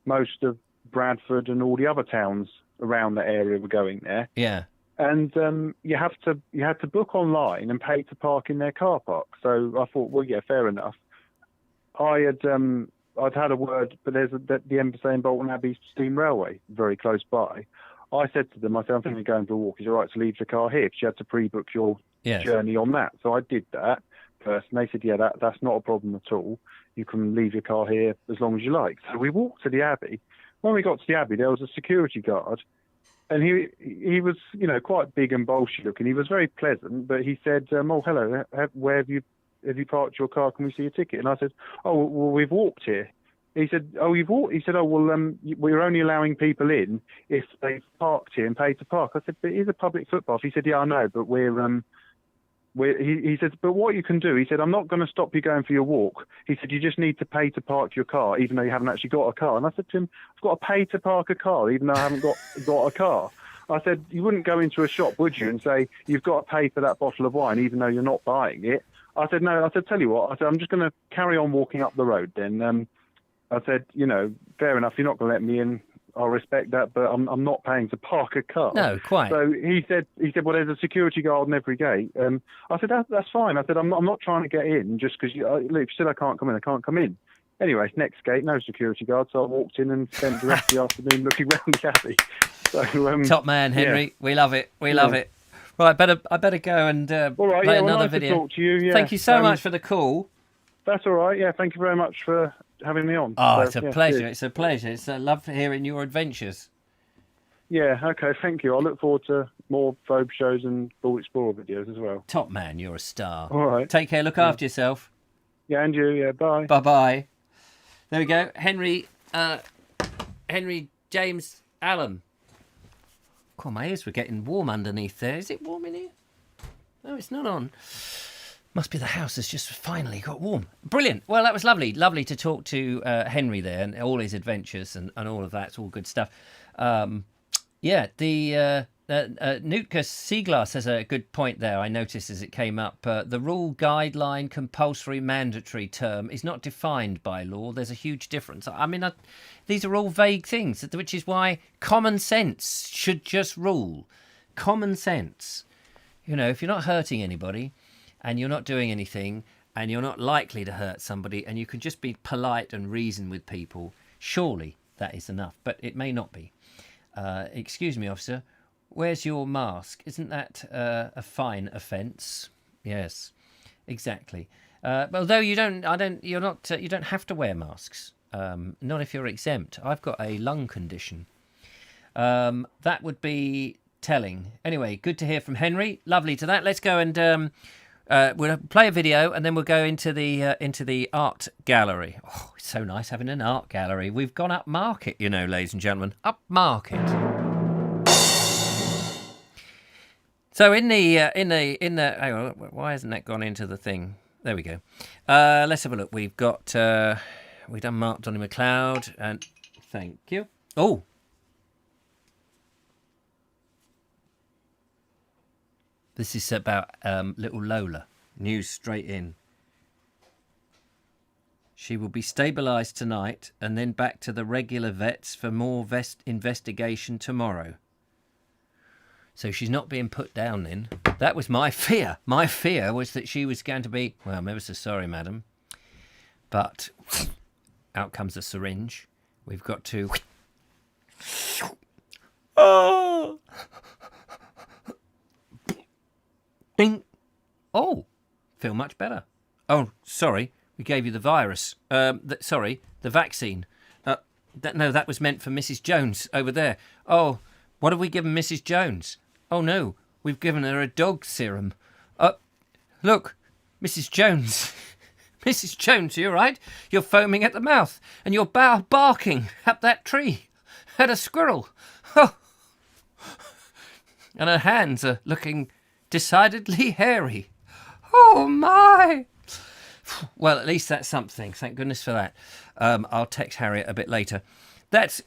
Speaker 6: most of Bradford and all the other towns around that area were going there.
Speaker 1: Yeah.
Speaker 6: And you had to book online and pay to park in their car park. So I thought, well, yeah, fair enough. I'd had a word, but there's the embassy in Bolton Abbey Steam Railway very close by. I said to them, I'm thinking of going for a walk. Is it all right to leave the car here? Because you had to pre-book your journey on that. So I did that first, and they said, yeah, that's not a problem at all. You can leave your car here as long as you like. So we walked to the Abbey. When we got to the Abbey, there was a security guard, and he was, quite big and bolshy looking. He was very pleasant, but he said, oh, hello, where have you parked your car? Can we see your ticket? And I said, oh, well, we've walked here. He said, oh, you've walked? He said, oh, well, we're only allowing people in if they've parked here and paid to park. I said, but it is a public footpath. He said, yeah, I know, but he said, but what you can do, he said, I'm not going to stop you going for your walk. He said, you just need to pay to park your car, even though you haven't actually got a car. And I said to him, I've got to pay to park a car, even though I haven't got a car. I said, you wouldn't go into a shop, would you, and say, you've got to pay for that bottle of wine, even though you're not buying it. I said, no. I said, tell you what. I said, I'm just going to carry on walking up the road then. I said, fair enough. You're not going to let me in. I'll respect that, but I'm not paying to park a car.
Speaker 1: No, quite.
Speaker 6: So he said, well, there's a security guard on every gate. I said, that's fine. I said, I'm not trying to get in just because if you said I can't come in, I can't come in. Anyway, next gate, no security guard, so I walked in and spent the rest of the afternoon looking around the cafe. So,
Speaker 1: Top man, Henry.
Speaker 6: Yeah.
Speaker 1: We love it. We love it. Right, I better go and
Speaker 6: All right,
Speaker 1: play
Speaker 6: yeah,
Speaker 1: another
Speaker 6: nice
Speaker 1: video.
Speaker 6: to talk to you. Yeah.
Speaker 1: Thank you so much for the call.
Speaker 6: That's all right. Yeah, thank you very much for having me on.
Speaker 1: Oh,
Speaker 6: So,
Speaker 1: it's a
Speaker 6: yeah,
Speaker 1: pleasure.
Speaker 6: cheers.
Speaker 1: It's a pleasure. It's a love hearing your adventures.
Speaker 6: Yeah, okay, thank you. I look forward to more Vobes shows and Ball Explorer videos as well.
Speaker 1: Top man, you're a star.
Speaker 6: All right.
Speaker 1: Take care. Look after yourself.
Speaker 6: Yeah, and you. Yeah, bye.
Speaker 1: Bye bye. There we go. Henry James Allen. God, my ears were getting warm underneath there. Is it warm in here? No, it's not on. Must be the house has just finally got warm. Brilliant. Well, that was lovely. Lovely to talk to Henry there and all his adventures and all of that. It's all good stuff. Yeah, the Nootka Seaglass has a good point there. I noticed as it came up. The rule, guideline, compulsory, mandatory term is not defined by law. There's a huge difference. I mean, these are all vague things, which is why common sense should just rule. Common sense. You know, if you're not hurting anybody and you're not doing anything and you're not likely to hurt somebody and you can just be polite and reason with people, surely that is enough. But it may not be. Excuse me, officer. Where's your mask? Isn't that a fine offence? Yes, exactly. Although you don't have to wear masks. Not if you're exempt. I've got a lung condition. That would be telling. Anyway, good to hear from Henry. Lovely to that. Let's go and we'll play a video and then we'll go into the art gallery. Oh, it's so nice having an art gallery. We've gone up market, you know, ladies and gentlemen. Up market. So in the hang on, why hasn't that gone into the thing? There we go. Let's have a look. We've got we've done Mark Donny McLeod and thank you. Oh. This is about little Lola. News straight in. She will be stabilised tonight and then back to the regular vets for more investigation tomorrow. So she's not being put down then. That was my fear. My fear was that she was going to be, well, I'm ever so sorry, madam. But out comes a syringe. We've got to... Oh! Bing! Oh, feel much better. Oh, sorry, we gave you the virus. Sorry, the vaccine. No, that was meant for Mrs. Jones over there. Oh, what have we given Mrs. Jones? Oh no, we've given her a dog serum. Look, Mrs. Jones. Mrs. Jones, are you all right? You're foaming at the mouth, and you're barking at that tree, at a squirrel. Oh. And her hands are looking decidedly hairy. Oh my! Well, at least that's something. Thank goodness for that. I'll text Harriet a bit later. That's,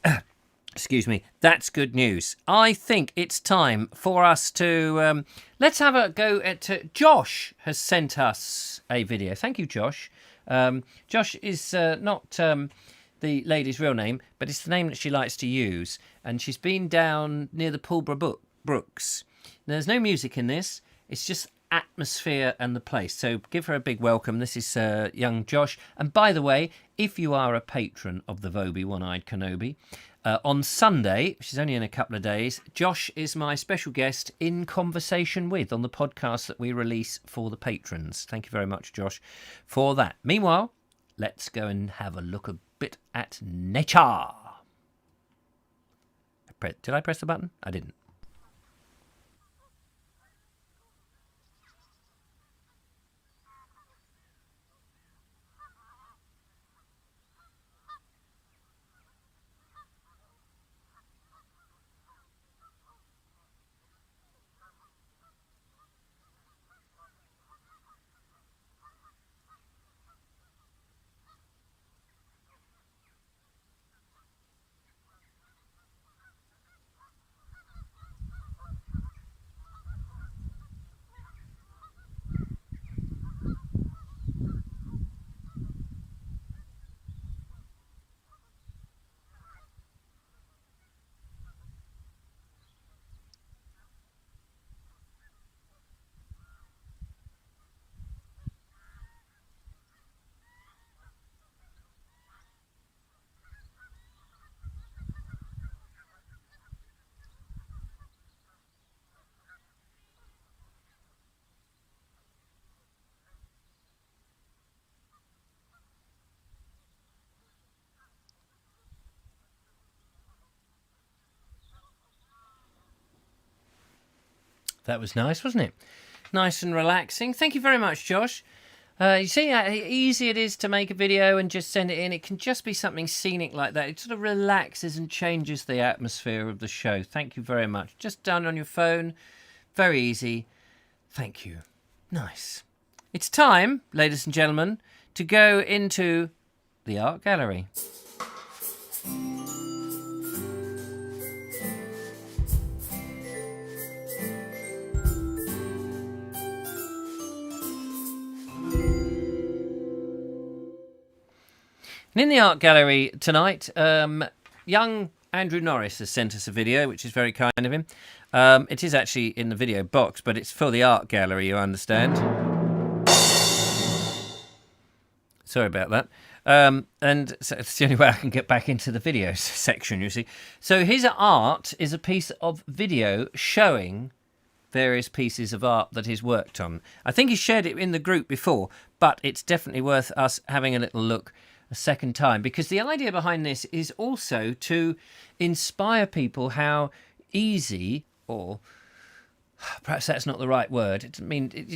Speaker 1: excuse me, that's good news. I think it's time for us to, let's have a go at, Josh has sent us a video. Thank you, Josh. Josh is not the lady's real name, but it's the name that she likes to use. And she's been down near the Pulborough Brooks. There's no music in this. It's just atmosphere and the place. So give her a big welcome. This is young Josh. And by the way, if you are a patron of the Vobie One-Eyed Kenobi, on Sunday, which is only in a couple of days, Josh is my special guest in Conversation With on the podcast that we release for the patrons. Thank you very much, Josh, for that. Meanwhile, let's go and have a look a bit at nature. Did I press the button? I didn't. That was nice, wasn't it? Nice and relaxing. Thank you very much, Josh. You see how easy it is to make a video and just send it in. It can just be something scenic like that. It sort of relaxes and changes the atmosphere of the show. Thank you very much. Just done on your phone. Very easy. Thank you. Nice. It's time, ladies and gentlemen, to go into the art gallery. And in the art gallery tonight, young Andrew Norris has sent us a video, which is very kind of him. It is actually in the video box, but it's for the art gallery, you understand. Sorry about that. And so it's the only way I can get back into the video section, you see. So his art is a piece of video showing various pieces of art that he's worked on. I think he shared it in the group before, but it's definitely worth us having a little look a second time, because the idea behind this is also to inspire people how easy, or perhaps that's not the right word. It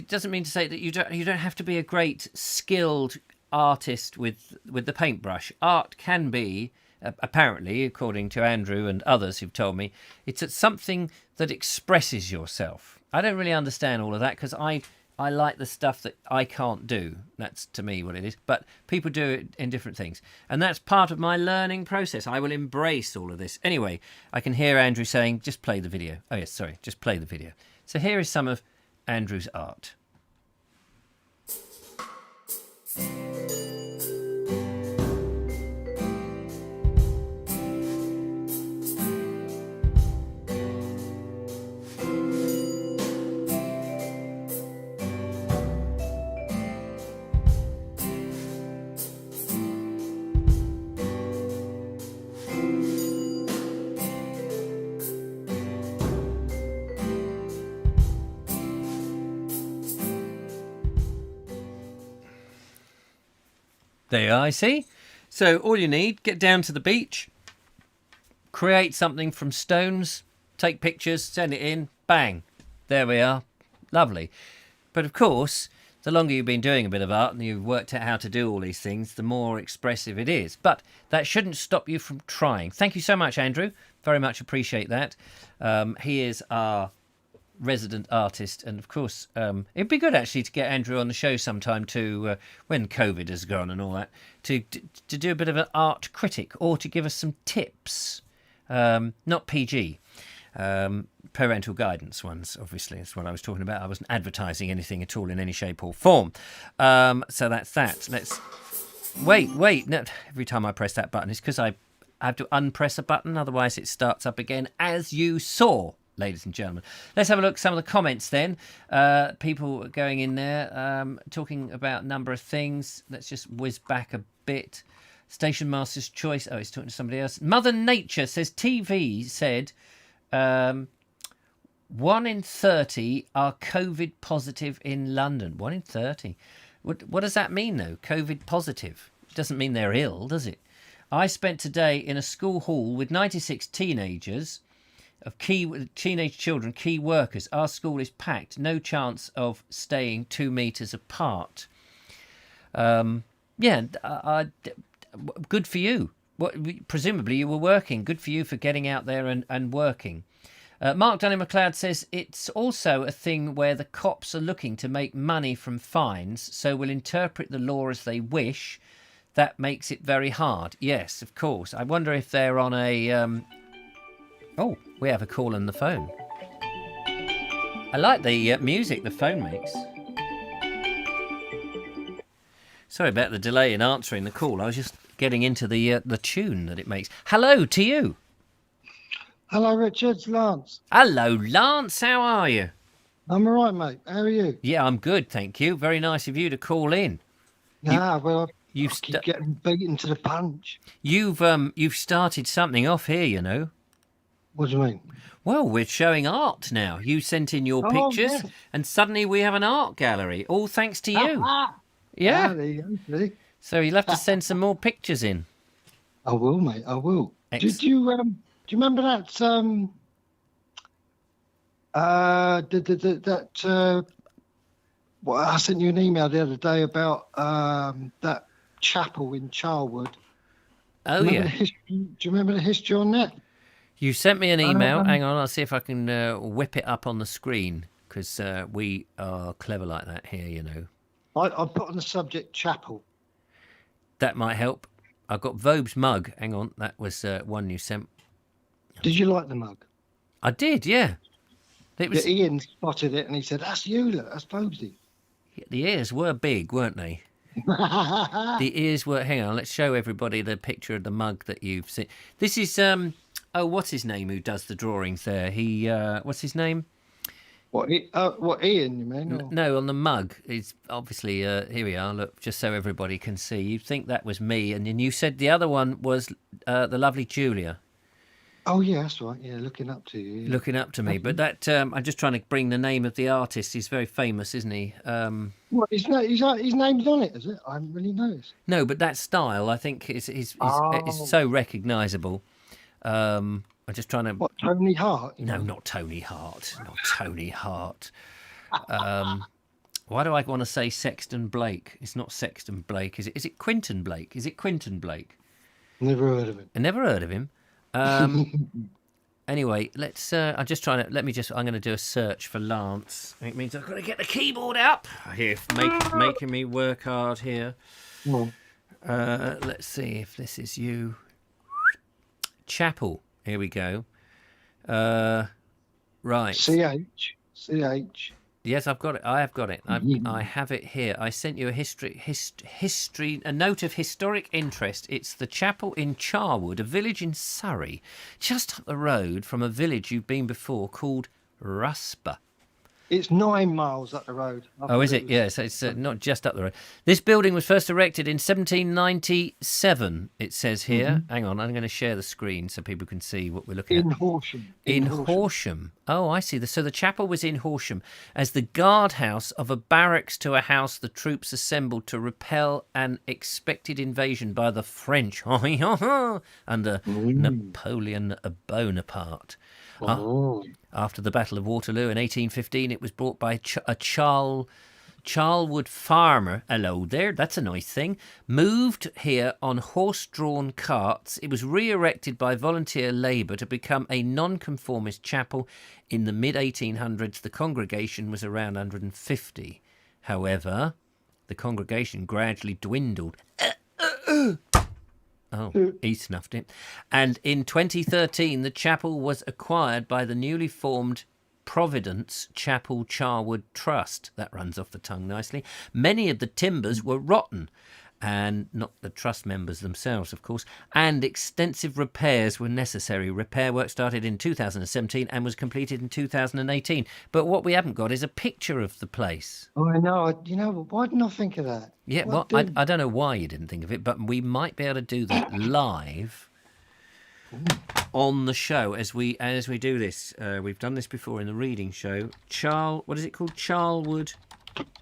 Speaker 1: doesn't mean to say that you don't have to be a great skilled artist with the paintbrush. Art can be, apparently, according to Andrew and others who've told me, it's something that expresses yourself. I don't really understand all of that, because I like the stuff that I can't do. That's, to me, what it is. But people do it in different things. And that's part of my learning process. I will embrace all of this. Anyway, I can hear Andrew saying, just play the video. Oh, yes, sorry, just play the video. So here is some of Andrew's art. There you are, I see. So all you need, get down to the beach, create something from stones, take pictures, send it in, bang. There we are. Lovely. But of course, the longer you've been doing a bit of art and you've worked out how to do all these things, the more expressive it is. But that shouldn't stop you from trying. Thank you so much, Andrew. Very much appreciate that. He is our resident artist, and of course it'd be good actually to get Andrew on the show sometime to when COVID has gone and all that, to do a bit of an art critic, or to give us some tips, not PG, parental guidance ones, obviously. That's what I was talking about. I wasn't advertising anything at all in any shape or form. So that's that. Let's wait no, every time I press that button it's because I have to unpress a button, otherwise it starts up again, as you saw, ladies and gentlemen. Let's have a look at some of the comments then. People going in there, talking about a number of things. Let's just whiz back a bit. Station Master's Choice. Oh, he's talking to somebody else. Mother Nature says TV said 1 in 30 are COVID positive in London. 1 in 30. What does that mean, though? COVID positive. It doesn't mean they're ill, does it? I spent today in a school hall with 96 teenagers, of teenage children, key workers. Our school is packed. No chance of staying 2 meters apart. Good for you. Presumably you were working. Good for you for getting out there and working. Mark Dunning McLeod says it's also a thing where the cops are looking to make money from fines, so will interpret the law as they wish. That makes it very hard. Yes, of course. I wonder if they're on a... Oh, we have a call on the phone. I like the music the phone makes. Sorry about the delay in answering the call. I was just getting into the tune that it makes. Hello to you.
Speaker 7: Hello, Richard. It's Lance.
Speaker 1: Hello, Lance. How are you?
Speaker 7: I'm all right, mate. How are you?
Speaker 1: Yeah, I'm good, thank you. Very nice of you to call in.
Speaker 7: I keep getting beaten to the punch.
Speaker 1: You've started something off here, you know.
Speaker 7: What do you mean?
Speaker 1: Well, we're showing art now. You sent in your pictures,
Speaker 7: yes.
Speaker 1: And suddenly we have an art gallery, all thanks to you. Yeah.
Speaker 7: There you go, see?
Speaker 1: So you'll have to send some more pictures in.
Speaker 7: I will, mate. I will. Do you remember that Well, I sent you an email the other day about that chapel in Charwood.
Speaker 1: Oh,
Speaker 7: Do
Speaker 1: yeah.
Speaker 7: you remember the history on that?
Speaker 1: You sent me an email. Hang on, I'll see if I can whip it up on the screen, because we are clever like that here, you know.
Speaker 7: I put on the subject chapel.
Speaker 1: That might help. I've got Vobes mug. Hang on, that was one you sent.
Speaker 7: Did you like the mug?
Speaker 1: I did, yeah. It was.
Speaker 7: Yeah, Ian spotted it and he said, "That's you, look, that's Vobesy."
Speaker 1: The ears were big, weren't they? The ears were. Hang on, let's show everybody the picture of the mug that you've seen. This is oh, what's his name? Who does the drawings there? He what's his name?
Speaker 7: What Ian? You mean? Or?
Speaker 1: No, on the mug. It's obviously here we are. Look, just so everybody can see. You'd think that was me, and then you said the other one was the lovely Julia.
Speaker 7: Oh yeah, that's right. Yeah, looking up to you. Yeah.
Speaker 1: Looking up to me, but that I'm just trying to bring the name of the artist. He's very famous, isn't he?
Speaker 7: What his name's on it, is it? I haven't really noticed.
Speaker 1: No, but that style, I think, is so recognisable. I'm just trying to.
Speaker 7: What, Tony Hart?
Speaker 1: No, not Tony Hart. Not Tony Hart. Why do I want to say Sexton Blake? It's not Sexton Blake, is it? Is it Quinton Blake? Is it Quinton Blake?
Speaker 7: Never heard of him.
Speaker 1: I never heard of him. Anyway, let's. I'm just trying to. I'm going to do a search for Lance. It means I've got to get the keyboard up. Here, making me work hard here.
Speaker 7: Oh.
Speaker 1: Let's see if this is you. Chapel. Here we go. Right.
Speaker 7: CH.
Speaker 1: Yes, I've got it. I have got it. I have it here. I sent you a history, a note of historic interest. It's the chapel in Charwood, a village in Surrey, just up the road from a village you've been before called Rusper.
Speaker 7: It's 9 miles up the road.
Speaker 1: Oh, is it? Yes, it's not just up the road. This building was first erected in 1797, it says here. Mm-hmm. Hang on, I'm going to share the screen so people can see what we're looking at. In Horsham. Oh, I see. So the chapel was in Horsham as the guardhouse of a barracks to a house the troops assembled to repel an expected invasion by the French under Napoleon Bonaparte. After the Battle of Waterloo in 1815, it was bought by a Charlwood farmer. Hello there, that's a nice thing. Moved here on horse-drawn carts. It was re-erected by volunteer labour to become a non-conformist chapel. In the mid-1800s, the congregation was around 150. However, the congregation gradually dwindled. Oh, he snuffed it. And in 2013, the chapel was acquired by the newly formed Providence Chapel Charwood Trust. That runs off the tongue nicely. Many of the timbers were rotten, and not the trust members themselves, of course, and extensive repairs were necessary. Repair work started in 2017 and was completed in 2018. But what we haven't got is a picture of the place.
Speaker 7: Oh, I know. Why didn't I think of that?
Speaker 1: Yeah, well, I don't know why you didn't think of it, but we might be able to do that live on the show as we do this. We've done this before in the reading show. What is it called? Charlwood?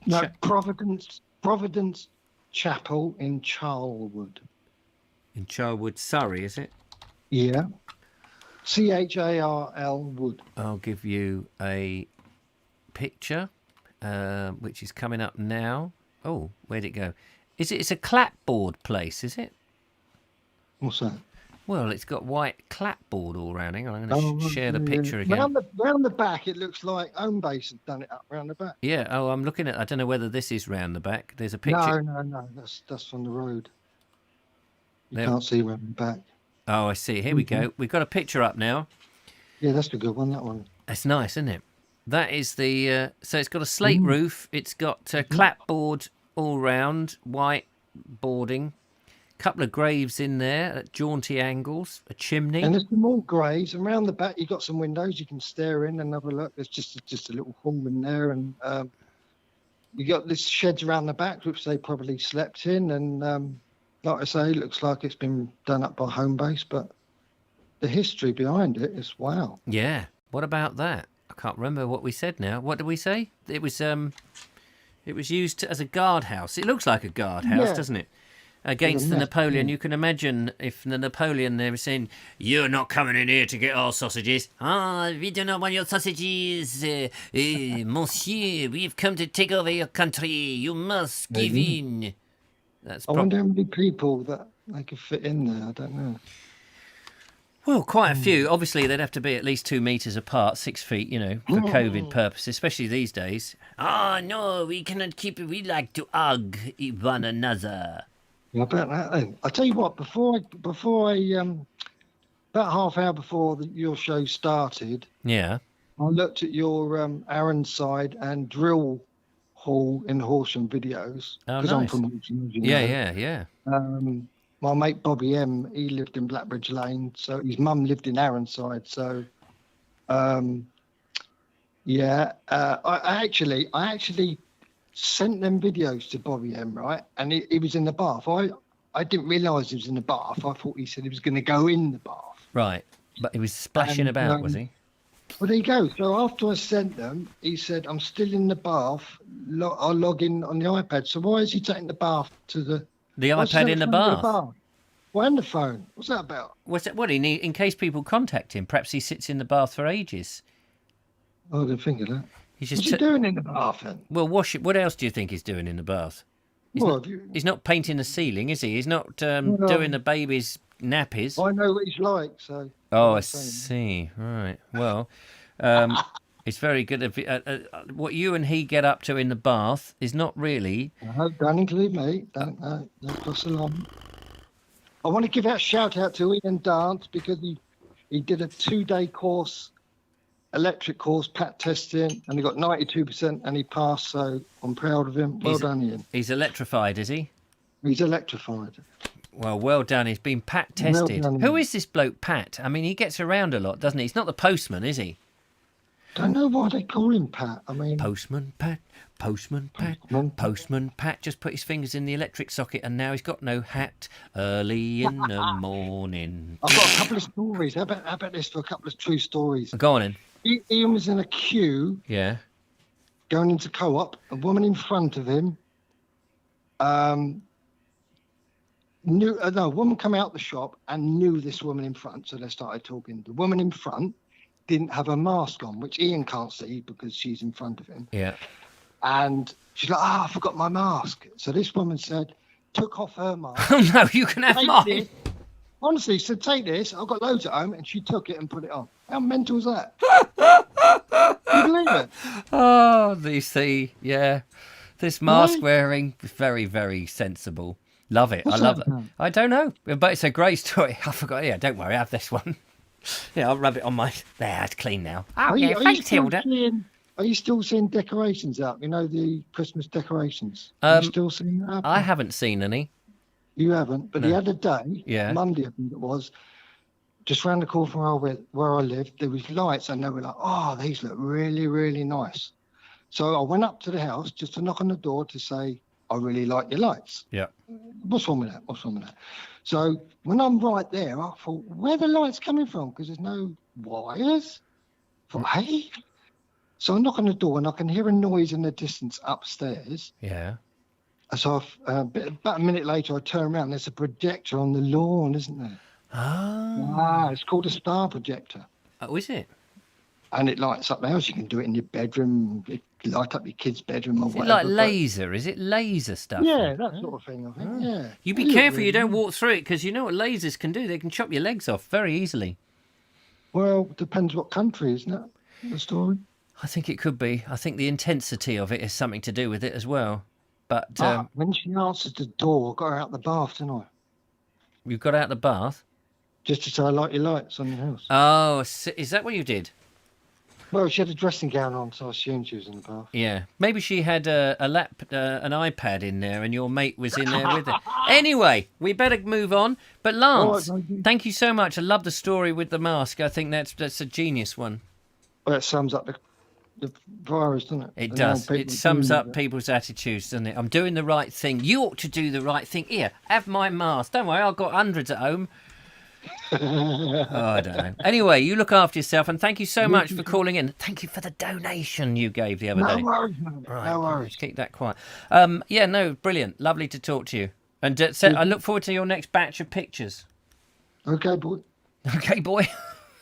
Speaker 7: No, Providence Chapel in Charlwood.
Speaker 1: In Charlwood, Surrey, is it?
Speaker 7: Yeah. CHARL Wood.
Speaker 1: I'll give you a picture, which is coming up now. Oh, where'd it go? It's a clapboard place, is it?
Speaker 7: What's that?
Speaker 1: Well, it's got white clapboard all around. Hang on, I'm going to share the picture again.
Speaker 7: Round the back, it looks like Homebase has done it up round the back.
Speaker 1: Yeah. Oh, I'm looking at. I don't know whether this is round the back. There's a picture.
Speaker 7: No. That's from the road. You can't see round the back.
Speaker 1: Oh, I see. Here we go. We've got a picture up now.
Speaker 7: Yeah, that's a good one. That one.
Speaker 1: That's nice, isn't it? That is the. So it's got a slate roof. It's got clapboard all round, white boarding. Couple of graves in there at jaunty angles, a chimney.
Speaker 7: And there's some more graves. And round the back, you've got some windows you can stare in and have a look. There's just a little hall in there. And you got this sheds around the back, which they probably slept in. And like I say, it looks like it's been done up by Homebase. But the history behind it is wow.
Speaker 1: Yeah. What about that? I can't remember what we said now. What did we say? It was used as a guardhouse. It looks like a guardhouse, doesn't it? against the
Speaker 7: mess,
Speaker 1: Napoleon.
Speaker 7: yeah.
Speaker 1: You can imagine if the Napoleon, they were saying, "You're not coming in here to get our sausages. Ah, we do not want your sausages, monsieur. We've come to take over your country. You must give in." That's
Speaker 7: I wonder how many people that they could fit in there. I don't know.
Speaker 1: Well, quite a few. Obviously, they'd have to be at least 2 meters apart, 6 feet, for COVID purposes, especially these days. Ah, no, we cannot keep it. We like to hug one another.
Speaker 7: Yeah, about that then. I tell you what, before I about half hour before your show started,
Speaker 1: Yeah.
Speaker 7: I looked at your Aronside and Drill Hall in Horsham videos
Speaker 1: Oh,
Speaker 7: because I'm
Speaker 1: nice.
Speaker 7: from Horsham. As you
Speaker 1: Yeah,
Speaker 7: know.
Speaker 1: yeah.
Speaker 7: My mate Bobby M, he lived in Blackbridge Lane, so his mum lived in Aronside. So, I actually sent them videos to Bobby M, right? And he was in the bath. I didn't realise he was in the bath. I thought he said he was going to go in the bath.
Speaker 1: Right. But he was splashing
Speaker 7: And,
Speaker 1: about, was he?
Speaker 7: Well, there you go. So after I sent them, he said, "I'm still in the bath. I'll log in on the iPad." So why is he taking the bath to the...
Speaker 1: The
Speaker 7: What's
Speaker 1: iPad
Speaker 7: the
Speaker 1: in the
Speaker 7: phone
Speaker 1: bath.
Speaker 7: Why in the phone? What's that about?
Speaker 1: What's that? What, in case people contact him, perhaps he sits in the bath for ages.
Speaker 7: I didn't think of that.
Speaker 1: He's
Speaker 7: What's
Speaker 1: just
Speaker 7: he doing in the bath then?
Speaker 1: well, wash it. What else do you think he's doing in the bath? He's not painting the ceiling, is he? He's not doing the baby's nappies.
Speaker 7: I know what he's like, so...
Speaker 1: Oh, I see. Right. Well, it's very good. What you and he get up to in the bath is not really...
Speaker 7: No, don't include me. Don't cross the line. I want to give out a shout out to Ian Dance because he did a 2-day course, electric course, pat testing, and he got 92% and he passed, so I'm proud of him. Well done, Ian.
Speaker 1: He's electrified, is he?
Speaker 7: He's electrified.
Speaker 1: Well done. He's been Pat tested.
Speaker 7: Well done.
Speaker 1: Who is this bloke, Pat? I mean, he gets around a lot, doesn't he? He's not the postman, is he?
Speaker 7: Don't know why they call him Pat. I mean...
Speaker 1: Postman Pat, Postman Pat, Postman Pat just put his fingers in the electric socket and now he's got no hat early in the morning.
Speaker 7: I've got a couple of stories. How about this for a couple of true stories?
Speaker 1: Go on in.
Speaker 7: Ian was in a queue
Speaker 1: Yeah.
Speaker 7: going into Co-op. A woman in front of him a woman come out the shop and knew this woman in front, so they started talking. The woman in front didn't have a mask on, which Ian can't see because she's in front of him.
Speaker 1: Yeah.
Speaker 7: And she's like, I forgot my mask. So this woman took off her mask.
Speaker 1: Oh no, you can have mine.
Speaker 7: This. Honestly, said, take this. I've got loads at home. And she took it and put it on. How mental is that? You believe it?
Speaker 1: Oh, you see, yeah. This mask wearing, very, very sensible. Love it.
Speaker 7: What's
Speaker 1: I love
Speaker 7: that
Speaker 1: it.
Speaker 7: about?
Speaker 1: I don't know, but it's a great story. I forgot. Yeah, don't worry. I have this one. Yeah, I'll rub it on my... There, it's clean now. Oh,
Speaker 7: Are
Speaker 1: yeah,
Speaker 7: you
Speaker 1: thanks,
Speaker 7: still
Speaker 1: Hilda.
Speaker 7: Are you still seeing decorations up? You know, the Christmas decorations? Are you still seeing that up?
Speaker 1: I haven't seen any.
Speaker 7: You haven't, but
Speaker 1: No.
Speaker 7: the other day,
Speaker 1: Yeah.
Speaker 7: Monday I think it was, just round the corner from where I lived, there was lights and they were like, oh, these look really, really nice. So I went up to the house just to knock on the door to say, I really like your lights.
Speaker 1: Yeah.
Speaker 7: What's wrong with that? What's wrong with that? So when I'm right there, I thought, where are the lights coming from? Because there's no wires. I thought, hey. So I knock on the door and I can hear a noise in the distance upstairs.
Speaker 1: Yeah.
Speaker 7: So about a minute later, I turn around. There's a projector on the lawn, isn't there?
Speaker 1: Oh.
Speaker 7: It's called a star projector.
Speaker 1: Oh, is it?
Speaker 7: And it lights up the house. You can do it in your bedroom, light up your kid's bedroom or
Speaker 1: Is it
Speaker 7: whatever.
Speaker 1: like laser? Is it laser stuff?
Speaker 7: Yeah, that sort of thing, I think. Yeah.
Speaker 1: You be
Speaker 7: They look
Speaker 1: careful you
Speaker 7: really
Speaker 1: don't
Speaker 7: nice.
Speaker 1: walk through it because you know what lasers can do. They can chop your legs off very easily.
Speaker 7: Well, depends what country, isn't it? The story.
Speaker 1: I think it could be. I think the intensity of it is something to do with it as well. But
Speaker 7: When she answered the door, I got her out the bath, didn't I?
Speaker 1: you've got out the bath.
Speaker 7: Just to say I like your lights on your house.
Speaker 1: Oh, is that what you did?
Speaker 7: Well, she had a dressing gown on, so I assumed she was in the bath.
Speaker 1: Yeah, maybe she had an iPad in there, and your mate was in there with her. Anyway, we better move on. But Lance,
Speaker 7: All right,
Speaker 1: thank you so much. I love the story with the mask. I think that's a genius one.
Speaker 7: Well, that sums up the virus, doesn't it?
Speaker 1: It
Speaker 7: And how
Speaker 1: does.
Speaker 7: people
Speaker 1: It sums
Speaker 7: deal
Speaker 1: up
Speaker 7: with it.
Speaker 1: people's attitudes, doesn't it? I'm doing the right thing. You ought to do the right thing. Here, have my mask. Don't worry, I've got hundreds at home. Oh, I don't know. Anyway, you look after yourself, and thank you so much for calling in. Thank you for the donation you gave the other
Speaker 7: No
Speaker 1: day.
Speaker 7: worries, man.
Speaker 1: Right,
Speaker 7: No worries.
Speaker 1: let's keep that quiet. Yeah, no, brilliant. Lovely to talk to you. And so I look forward to your next batch of pictures.
Speaker 7: Okay, boy.
Speaker 1: Okay, boy.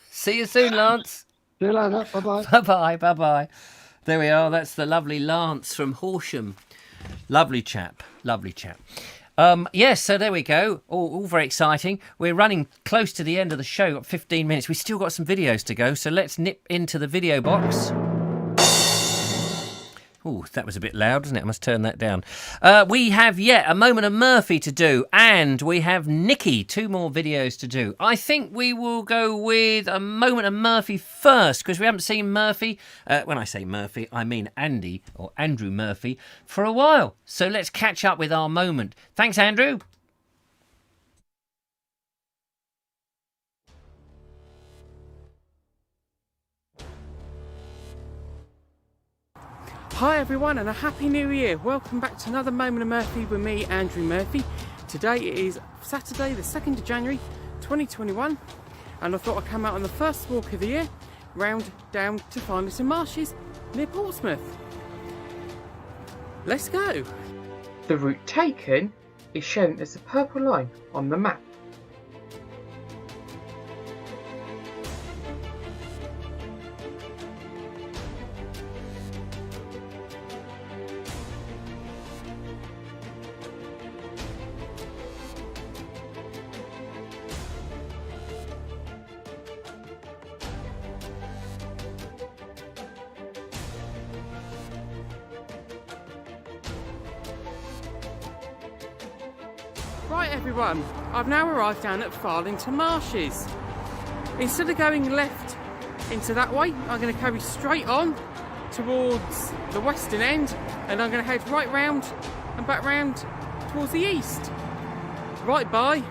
Speaker 1: See you soon, Lance.
Speaker 7: See you later. Bye-bye.
Speaker 1: Bye-bye, bye-bye. There we are. That's the lovely Lance from Horsham. Lovely chap. Lovely chap. Yes, so there we go. All very exciting. We're running close to the end of the show. Got 15 minutes. We still got some videos to go, so let's nip into the video box. Oh, that was a bit loud, wasn't it? I must turn that down. We have yet a moment of Murphy to do, and we have Nikki, 2 more videos to do. I think we will go with a moment of Murphy first, because we haven't seen Murphy, when I say Murphy, I mean Andy, or Andrew Murphy, for a while. So let's catch up with our moment. Thanks, Andrew.
Speaker 8: Hi everyone and a happy new year. Welcome back to another Moment of Murphy with me, Andrew Murphy. Today is Saturday the 2nd of January 2021 and I thought I'd come out on the first walk of the year round down to Farlington Marshes near Portsmouth. Let's go. The route taken is shown as a purple line on the map. Right everyone, I've now arrived down at Farlington Marshes. Instead of going left into that way, I'm going to carry straight on towards the western end and I'm going to head right round and back round towards the east. Right by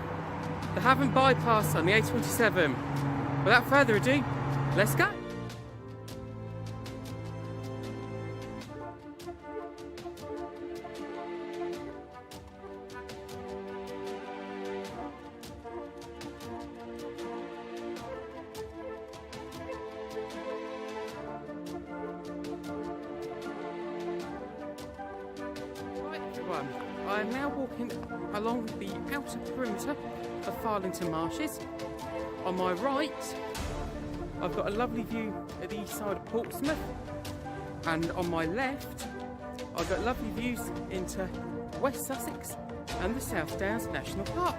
Speaker 8: the Havant bypass on the A27. Without further ado, let's go. I am now walking along the outer perimeter of Farlington Marshes. On my right, I've got a lovely view at the east side of Portsmouth, and on my left, I've got lovely views into West Sussex and the South Downs National Park.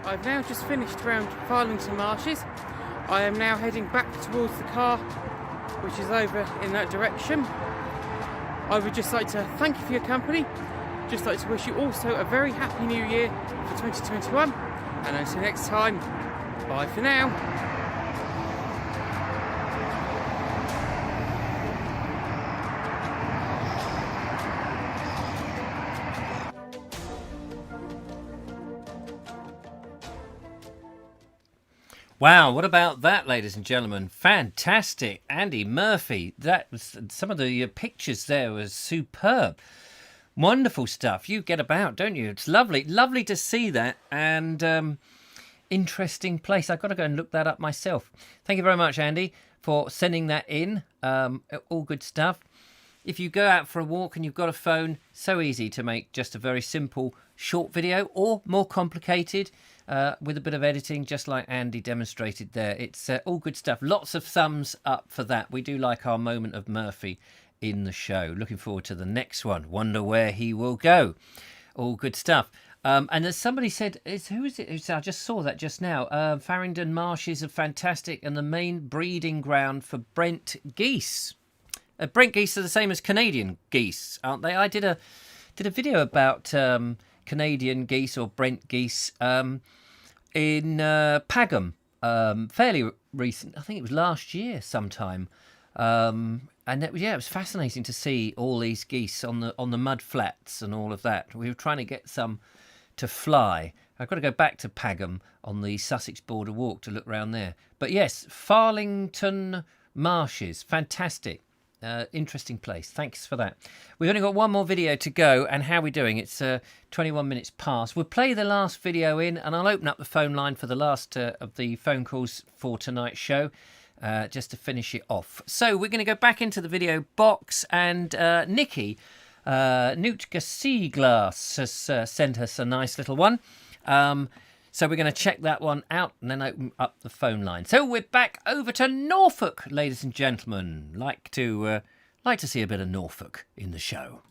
Speaker 8: I've now just finished around Farlington Marshes. I am now heading back towards the car, which is over in that direction. I would just like to thank you for your company. Just like to wish you also a very happy new year for 2021. And until next time, bye for now.
Speaker 1: Wow, what about that, ladies and gentlemen? Fantastic. Andy Murphy. That was some of the pictures there was superb. Wonderful stuff. You get about, don't you? It's lovely. Lovely to see that. And interesting place. I've got to go and look that up myself. Thank you very much, Andy, for sending that in. All good stuff. If you go out for a walk and you've got a phone, so easy to make just a very simple short video, or more complicated with a bit of editing, just like Andy demonstrated there. It's all good stuff. Lots of thumbs up for that. We do like our moment of Murphy in the show. Looking forward to the next one. Wonder where he will go. All good stuff. And as somebody said, who is it? I just saw that just now. Farringdon Marshes are fantastic and the main breeding ground for Brent geese. Brent geese are the same as Canadian geese, aren't they? I did a video about Canadian geese or Brent geese in Pagham, fairly recent. I think it was last year sometime. And it was fascinating to see all these geese on the mud flats and all of that. We were trying to get some to fly. I've got to go back to Pagham on the Sussex border walk to look round there. But yes, Farlington Marshes, fantastic. Interesting place. Thanks for that. We've only got one more video to go, and how are we doing? It's 21 minutes past. We'll play the last video in, and I'll open up the phone line for the last of the phone calls for tonight's show, just to finish it off. So we're going to go back into the video box, and Nikki, Nootka Seaglass, has sent us a nice little one. So we're going to check that one out and then open up the phone line. So we're back over to Norfolk, ladies and gentlemen. Like to see a bit of Norfolk in the show.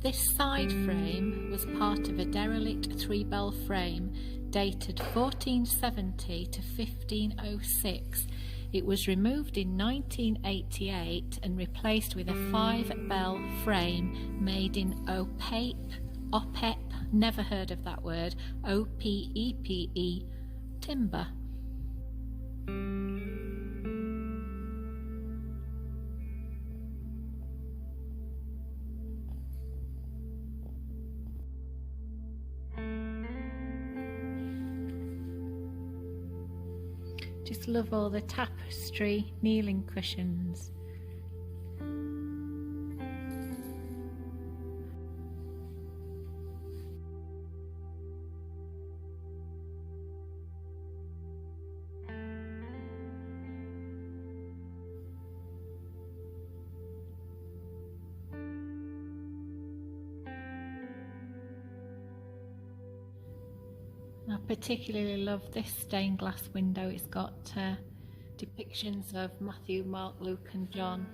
Speaker 9: This side frame was part of a derelict three-bell frame dated 1470 to 1506. It was removed in 1988 and replaced with a 5-bell frame made in OPEP, never heard of that word, OPEPE timber. Just love all the tapestry, kneeling cushions. I particularly love this stained glass window. It's got depictions of Matthew, Mark, Luke and John.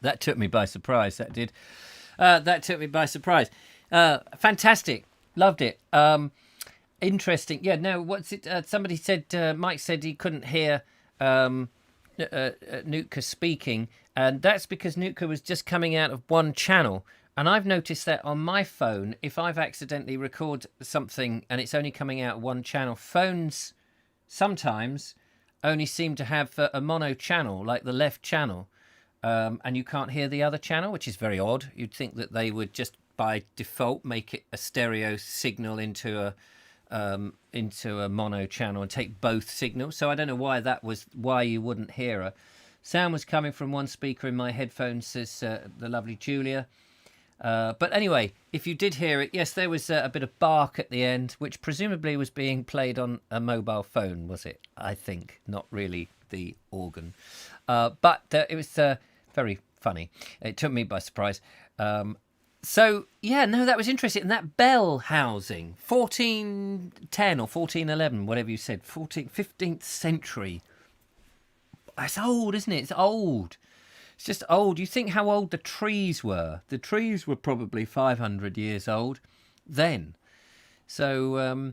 Speaker 1: That took me by surprise. That did. That took me by surprise. Fantastic. Loved it. Interesting. Yeah, no, what's it? Somebody said, Mike said he couldn't hear Nootka speaking. And that's because Nootka was just coming out of one channel. And I've noticed that on my phone, if I've accidentally recorded something and it's only coming out of one channel, phones sometimes only seem to have a mono channel, like the left channel. And you can't hear the other channel, which is very odd. You'd think that they would just by default make it a stereo signal into a mono channel and take both signals. So I don't know why you wouldn't hear her. Sound was coming from one speaker in my headphones, says the lovely Julia. But anyway, if you did hear it, yes, there was a bit of bark at the end, which presumably was being played on a mobile phone, was it? I think, not really the organ. But it was very funny. It took me by surprise. So, yeah, no, that was interesting. And that bell housing, 1410 or 1411, whatever you said, 15th century. That's old, isn't it? It's old. It's just old. You think how old the trees were. The trees were probably 500 years old then. So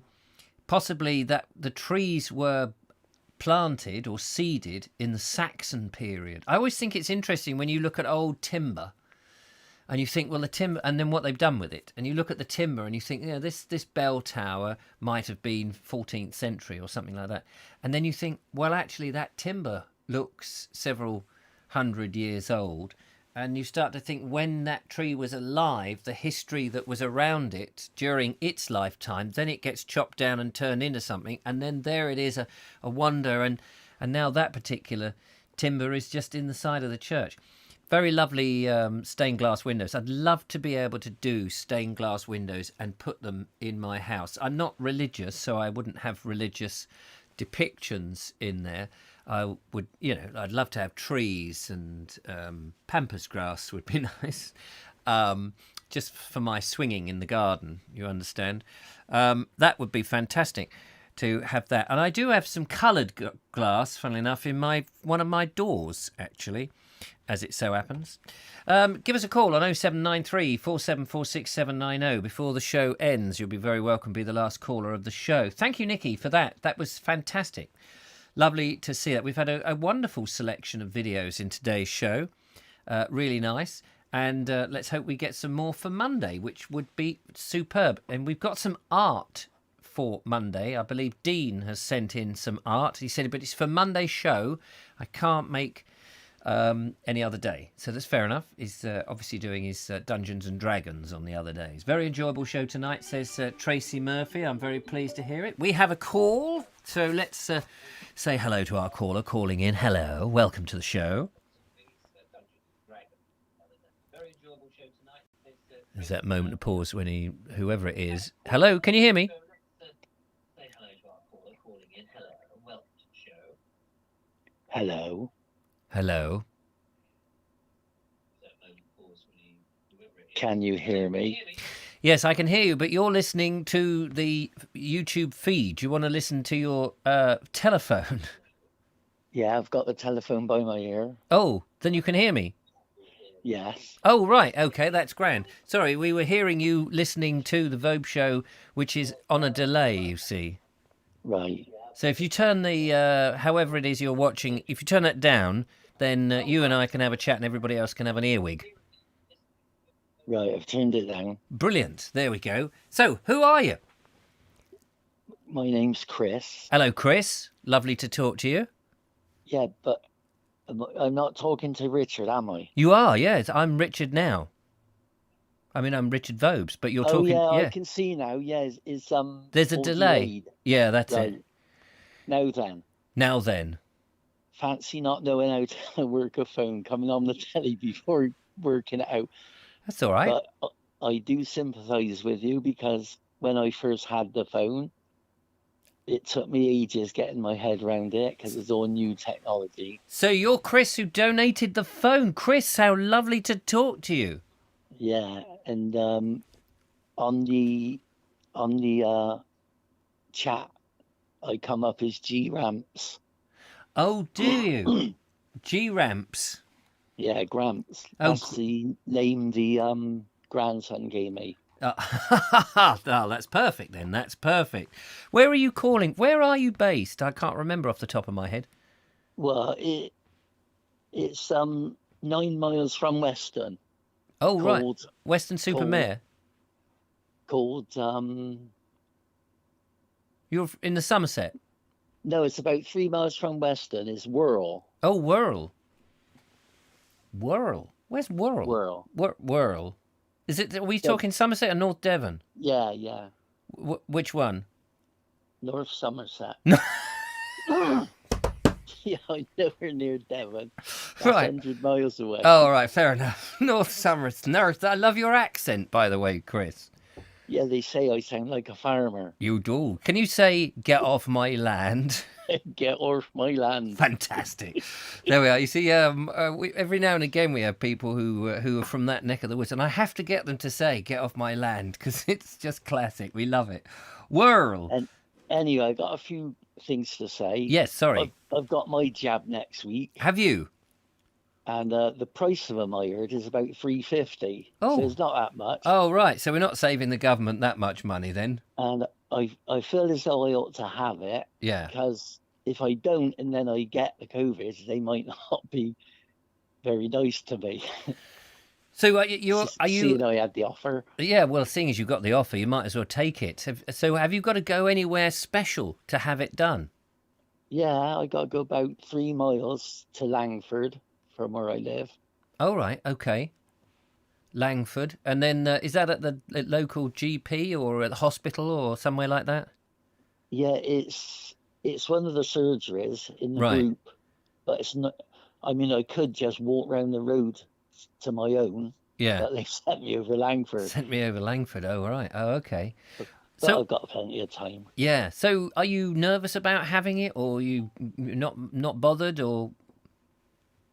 Speaker 1: possibly that the trees were planted or seeded in the Saxon period. I always think it's interesting when you look at old timber and you think, well, the timber, and then what they've done with it. And you look at the timber and you think, yeah, this bell tower might have been 14th century or something like that. And then you think, well, actually that timber looks several hundred years old. And you start to think when that tree was alive, the history that was around it during its lifetime, then it gets chopped down and turned into something. And then there it is, a wonder. And now that particular timber is just in the side of the church. Very lovely stained glass windows. I'd love to be able to do stained glass windows and put them in my house. I'm not religious, so I wouldn't have religious depictions in there. I would, I'd love to have trees and pampas grass would be nice, just for my swinging in the garden, you understand. That would be fantastic to have that. And I do have some coloured glass, funnily enough, in one of my doors, actually, as it so happens. Give us a call on 0793 4746 before the show ends. You'll be very welcome to be the last caller of the show. Thank you, Nikki, for that. That was fantastic. Lovely to see that. We've had a wonderful selection of videos in today's show. Really nice. And let's hope we get some more for Monday, which would be superb. And we've got some art for Monday. I believe Dean has sent in some art. He said, but it's for Monday's show. I can't make any other day. So that's fair enough. He's obviously doing his Dungeons and Dragons on the other days. Very enjoyable show tonight, says Tracy Murphy. I'm very pleased to hear it. We have a call, so let's say hello to our caller calling in. Hello, welcome to the show. There's that moment of pause when whoever it is. Hello, can you hear me?
Speaker 10: Hello.
Speaker 1: Hello.
Speaker 10: Can you hear me?
Speaker 1: Yes, I can hear you, but you're listening to the YouTube feed. Do you want to listen to your telephone?
Speaker 10: Yeah, I've got the telephone by my ear.
Speaker 1: Oh, then you can hear me?
Speaker 10: Yes.
Speaker 1: Oh, right. Okay, that's grand. Sorry, we were hearing you listening to the Vobes show, which is on a delay, you see.
Speaker 10: Right.
Speaker 1: So if you turn the, however it is you're watching, if you turn that down, then you and I can have a chat and everybody else can have an earwig.
Speaker 10: Right, I've turned it down.
Speaker 1: Brilliant. There we go. So, who are you?
Speaker 10: My name's Chris.
Speaker 1: Hello, Chris. Lovely to talk to you.
Speaker 10: Yeah, but I'm not talking to Richard, am I?
Speaker 1: You are, yes. I'm Richard now. I mean, I'm Richard Vobes, but you're talking...
Speaker 10: Yeah, I can see now. Yeah,
Speaker 1: there's a delay. Yeah, that's
Speaker 10: right.
Speaker 1: it.
Speaker 10: Now then.
Speaker 1: Fancy
Speaker 10: not knowing how to work a phone, coming on the telly before working it out.
Speaker 1: That's all right.
Speaker 10: But I do sympathise with you because when I first had the phone, it took me ages getting my head around it because it's all new technology.
Speaker 1: So you're Chris who donated the phone. Chris, how lovely to talk to you.
Speaker 10: Yeah, and on the chat, I come up as G-Ramps.
Speaker 1: Oh, do you? G-Ramps.
Speaker 10: Yeah, Gramps. That's the name the grandson gave me.
Speaker 1: Oh, that's perfect then. That's perfect. Where are you calling? Where are you based? I can't remember off the top of my head.
Speaker 10: Well, it's 9 miles from Weston.
Speaker 1: Oh, right. Weston-super-Mare.
Speaker 10: Called
Speaker 1: You're in the Somerset?
Speaker 10: No, it's about 3 miles from Weston. It's Whirl.
Speaker 1: Oh, Whirl. Whirl? Where's Whirl?
Speaker 10: Whirl.
Speaker 1: Whirl. Is it? Are we
Speaker 10: Yeah.
Speaker 1: talking Somerset or North Devon?
Speaker 10: Yeah, yeah.
Speaker 1: Which one?
Speaker 10: North Somerset.
Speaker 1: No.
Speaker 10: Yeah, I'm nowhere near Devon. That's
Speaker 1: Right.
Speaker 10: 100 miles away.
Speaker 1: Oh, all right, fair enough. North Somerset. North. I love your accent, by the way, Chris.
Speaker 10: Yeah, they say I sound like a farmer.
Speaker 1: You do. Can you say "get off my land"?
Speaker 10: Get off my land.
Speaker 1: Fantastic. There we are. You see, every now and again we have people who are from that neck of the woods, and I have to get them to say "get off my land" because it's just classic. We love it. Whirl.
Speaker 10: And anyway, I got a few things to say.
Speaker 1: Yes, sorry.
Speaker 10: I've got my jab next week,
Speaker 1: Have you?
Speaker 10: and the price of them I heard is about $3.50.
Speaker 1: Oh.
Speaker 10: So it's not that much.
Speaker 1: Oh, right. So we're not saving the government that much money then.
Speaker 10: And I feel as though I ought to have it.
Speaker 1: Yeah.
Speaker 10: Because if I don't and then I get the COVID, they might not be very nice to me.
Speaker 1: So are you?
Speaker 10: Seeing I had the offer.
Speaker 1: Yeah. Well, seeing as you got the offer, you might as well take it. So have you got to go anywhere special to have it done?
Speaker 10: Yeah, I got to go about 3 miles to Langford from where I live.
Speaker 1: Oh, right. Okay. Langford. And then is that at the local GP or at the hospital or somewhere like that?
Speaker 10: Yeah, it's one of the surgeries in the
Speaker 1: Right.
Speaker 10: group, but it's not. I mean, I could just walk round the road to my own,
Speaker 1: Yeah.
Speaker 10: but they sent me over Langford.
Speaker 1: Sent me over Langford. Oh, right. Oh, okay.
Speaker 10: But
Speaker 1: So
Speaker 10: I've got plenty of time.
Speaker 1: yeah. So are you nervous about having it, or are you not bothered, or?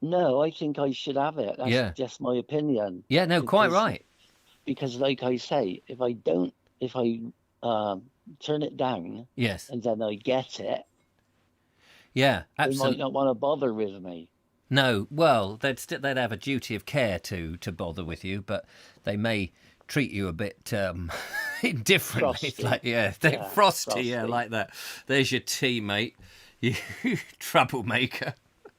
Speaker 10: No, I think I should have it. That's
Speaker 1: Yeah.
Speaker 10: just my opinion.
Speaker 1: Yeah. No. Quite
Speaker 10: Because-
Speaker 1: right.
Speaker 10: Because, like I say, if I turn it down
Speaker 1: Yes.
Speaker 10: and then I get it,
Speaker 1: Yeah.
Speaker 10: they might
Speaker 1: Absolutely.
Speaker 10: not want to bother with me.
Speaker 1: No. Well, they'd have a duty of care to bother with you, but they may treat you a bit indifferently. It's
Speaker 10: Frosty.
Speaker 1: like
Speaker 10: Yeah,
Speaker 1: frosty. Yeah,
Speaker 10: frosty.
Speaker 1: like that. There's your tea, mate. You troublemaker.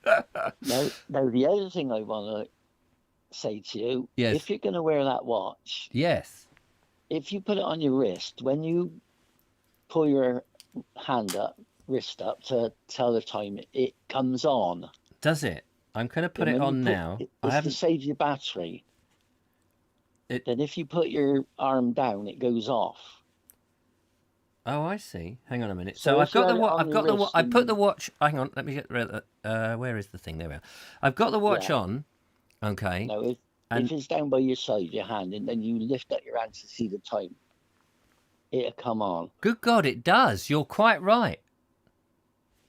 Speaker 10: Now, the other thing I want to say to you,
Speaker 1: Yes.
Speaker 10: if you're going to wear that watch,
Speaker 1: Yes.
Speaker 10: if you put it on your wrist, when you pull your wrist up to tell the time, it comes on.
Speaker 1: Does it? I'm going to put
Speaker 10: And
Speaker 1: it
Speaker 10: when
Speaker 1: on
Speaker 10: you
Speaker 1: now.
Speaker 10: It's
Speaker 1: I
Speaker 10: to
Speaker 1: haven't.
Speaker 10: save your battery.
Speaker 1: It-
Speaker 10: Then if you put your arm down, it goes off.
Speaker 1: Oh, I see. Hang on a minute.
Speaker 10: So
Speaker 1: So
Speaker 10: if
Speaker 1: I've got
Speaker 10: you
Speaker 1: the
Speaker 10: had it
Speaker 1: watch.
Speaker 10: on
Speaker 1: I've
Speaker 10: your
Speaker 1: got the.
Speaker 10: wrist
Speaker 1: I put
Speaker 10: and-
Speaker 1: the watch. Hang on. Let me get rid of that. Where is the thing? There we are. I've got the watch
Speaker 10: Yeah.
Speaker 1: on. Okay.
Speaker 10: Now, if
Speaker 1: And-
Speaker 10: it's down by your side, your hand, and then you lift up your hand to see the time, it'll come on.
Speaker 1: Good God, it does. You're quite right.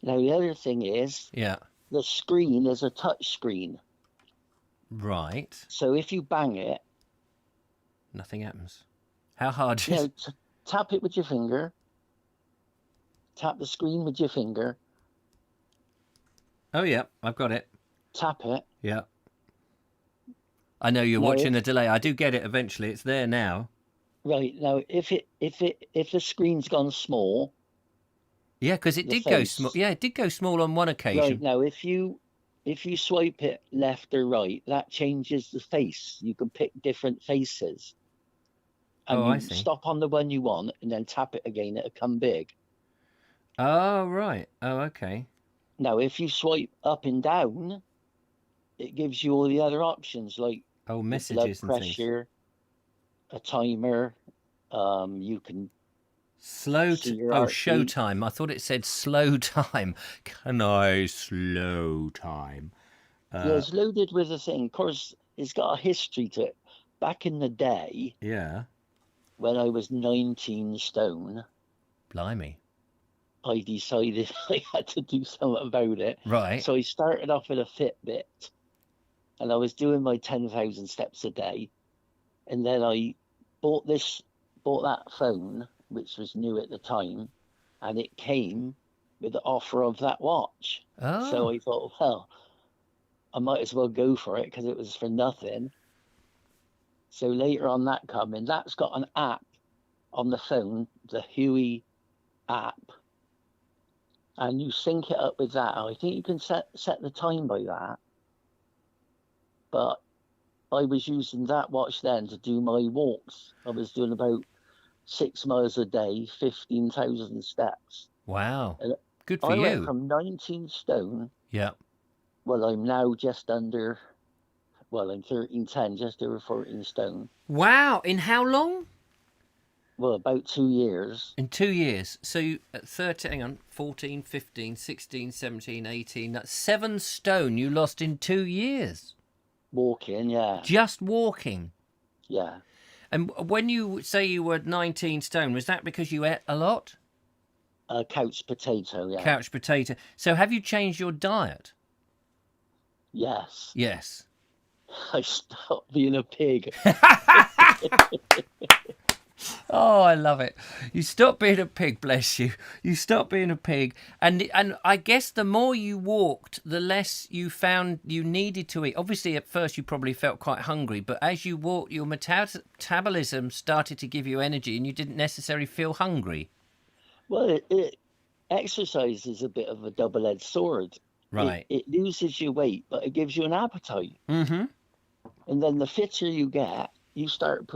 Speaker 10: Now, the other thing is,
Speaker 1: Yeah.
Speaker 10: the screen is a touch screen.
Speaker 1: Right.
Speaker 10: So if you bang it,
Speaker 1: Nothing happens. How hard
Speaker 10: you
Speaker 1: is?
Speaker 10: know, tap it with your finger. Tap the screen with your finger.
Speaker 1: Oh yeah, I've got it.
Speaker 10: Tap it.
Speaker 1: Yeah. I know you're
Speaker 10: No,
Speaker 1: watching
Speaker 10: if-
Speaker 1: a delay. I do get it eventually. It's there now.
Speaker 10: Right now, if the screen's gone small,
Speaker 1: Yeah, because it
Speaker 10: The
Speaker 1: did go
Speaker 10: face.
Speaker 1: small. Yeah, it did go small on one
Speaker 10: right
Speaker 1: occasion.
Speaker 10: now, if you swipe it left or right, that changes the face. You can pick different faces. And
Speaker 1: Oh, I
Speaker 10: you
Speaker 1: see.
Speaker 10: stop on the one you want and then tap it again, it'll come big.
Speaker 1: Oh right. Oh okay.
Speaker 10: Now, if you swipe up and down, it gives you all the other options like
Speaker 1: Oh,
Speaker 10: the blood
Speaker 1: messages and things.
Speaker 10: pressure, a timer. You can
Speaker 1: Slow.
Speaker 10: See your
Speaker 1: Oh,
Speaker 10: heartbeat.
Speaker 1: showtime. I thought it said slow time. Can I slow time?
Speaker 10: yeah, it's loaded with a thing. Of course, it's got a history to it. Back in the day,
Speaker 1: Yeah.
Speaker 10: when I was 19 stone,
Speaker 1: Blimey.
Speaker 10: I decided I had to do something about it.
Speaker 1: Right.
Speaker 10: So I started off with a Fitbit, and I was doing my 10,000 steps a day. And then I bought that phone, which was new at the time, and it came with the offer of that watch.
Speaker 1: Oh.
Speaker 10: So I thought, well, I might as well go for it because it was for nothing. So later on that coming, that's got an app on the phone, the Huey app. And you sync it up with that. I think you can set the time by that. But I was using that watch then to do my walks. I was doing about 6 miles a day, 15,000 steps.
Speaker 1: Wow.
Speaker 10: And
Speaker 1: Good for
Speaker 10: I went
Speaker 1: you.
Speaker 10: from 19 stone.
Speaker 1: Yeah.
Speaker 10: Well, I'm now just under Well, I'm 13'10", just over 14 stone.
Speaker 1: Wow. In how long?
Speaker 10: Well, about 2 years.
Speaker 1: In 2 years. So at 13, hang on, 14, 15, 16, 17, 18, that's 7 stone you lost in 2 years.
Speaker 10: Walking, yeah.
Speaker 1: Just walking.
Speaker 10: Yeah.
Speaker 1: And when you say you were 19 stone, was that because you ate a lot?
Speaker 10: Couch potato, yeah.
Speaker 1: Couch potato. So have you changed your diet?
Speaker 10: Yes.
Speaker 1: Yes.
Speaker 10: I stopped being a pig.
Speaker 1: Oh, I love it. You stop being a pig, bless you. You stop being a pig. And I guess the more you walked, the less you found you needed to eat. Obviously, at first you probably felt quite hungry, but as you walked, your metabolism started to give you energy and you didn't necessarily feel hungry.
Speaker 10: Well, exercise is a bit of a double-edged sword.
Speaker 1: Right.
Speaker 10: It loses your weight, but it gives you an appetite.
Speaker 1: Mm-hmm.
Speaker 10: And then the fitter you get, you start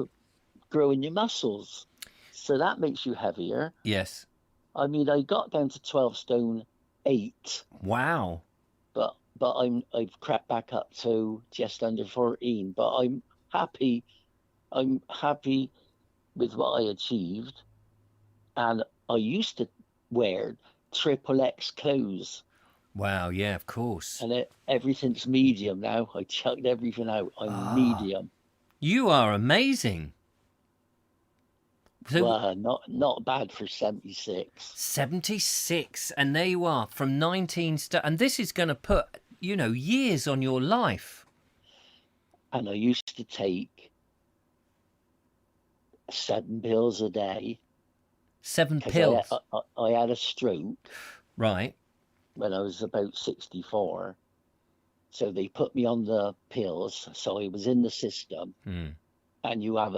Speaker 10: growing your muscles. So that makes you heavier.
Speaker 1: Yes.
Speaker 10: I mean, I got down to 12 stone 8.
Speaker 1: Wow.
Speaker 10: But I've crept back up to just under 14. But I'm happy. I'm happy with what I achieved. And I used to wear XXX clothes.
Speaker 1: Wow, yeah, of course.
Speaker 10: And everything's medium now. I chucked everything out. I'm medium.
Speaker 1: You are amazing. So,
Speaker 10: Well, not bad for 76.
Speaker 1: 76, and there you are from 19 and this is going to put, years on your life.
Speaker 10: And I used to take 7 pills a day.
Speaker 1: 7 pills?
Speaker 10: I had a stroke.
Speaker 1: Right.
Speaker 10: When I was about 64. So they put me on the pills. So I was in the system. And you have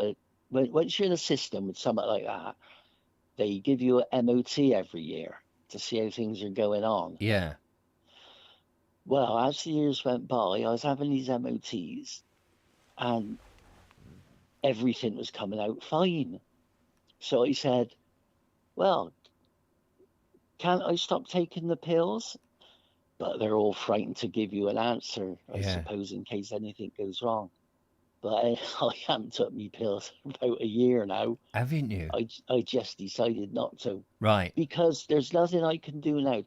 Speaker 10: once you're in a system with something like that, they give you an MOT every year to see how things are going on.
Speaker 1: Yeah.
Speaker 10: Well, as the years went by, I was having these MOTs and everything was coming out fine. So I said, well, can't I stop taking the pills? But they're all frightened to give you an answer, I suppose, in case anything goes wrong. But I haven't took me pills for about a year now.
Speaker 1: Haven't you?
Speaker 10: I just decided not to.
Speaker 1: Right.
Speaker 10: Because there's nothing I can do now.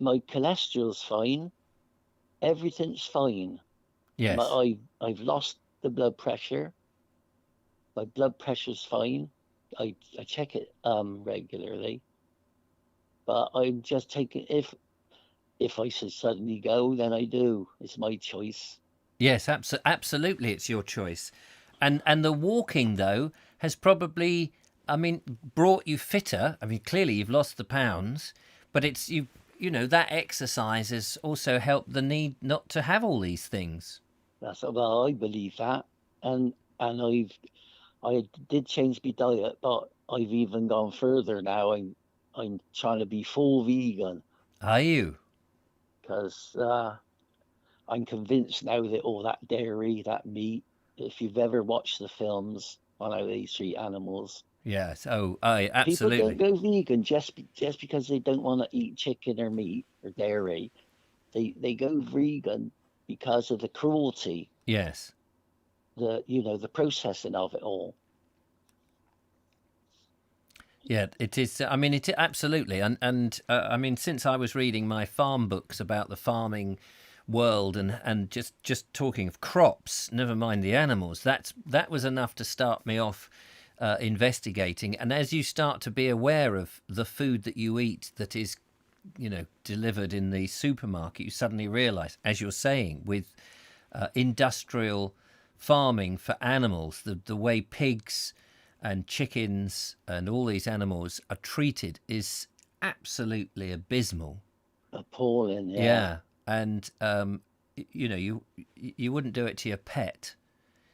Speaker 10: My cholesterol's fine. Everything's fine.
Speaker 1: Yes.
Speaker 10: I've lost the blood pressure. My blood pressure's fine. I check it regularly. But I'm just taking if I should suddenly go, then I do. It's my choice.
Speaker 1: Yes, absolutely, it's your choice. And the walking, though, has probably, brought you fitter. Clearly you've lost the pounds, but it's that exercise has also helped the need not to have all these things.
Speaker 10: Well, I believe that, and I did change my diet, but I've even gone further now. I'm trying to be full vegan.
Speaker 1: Are you?
Speaker 10: Because I'm convinced now that all that dairy, that meat, if you've ever watched the films on how they treat animals.
Speaker 1: Yes, absolutely.
Speaker 10: People don't go vegan just because they don't want to eat chicken or meat or dairy. They go vegan because of the cruelty.
Speaker 1: Yes.
Speaker 10: The processing of it all.
Speaker 1: Yeah, it is. It absolutely, and since I was reading my farm books about the farming world and just talking of crops, never mind the animals, that was enough to start me off investigating. And as you start to be aware of the food that you eat that is, delivered in the supermarket, you suddenly realise, as you're saying, with industrial farming for animals, the way pigs and chickens and all these animals are treated is absolutely abysmal.
Speaker 10: Appalling, yeah.
Speaker 1: Yeah, and you wouldn't do it to your pet,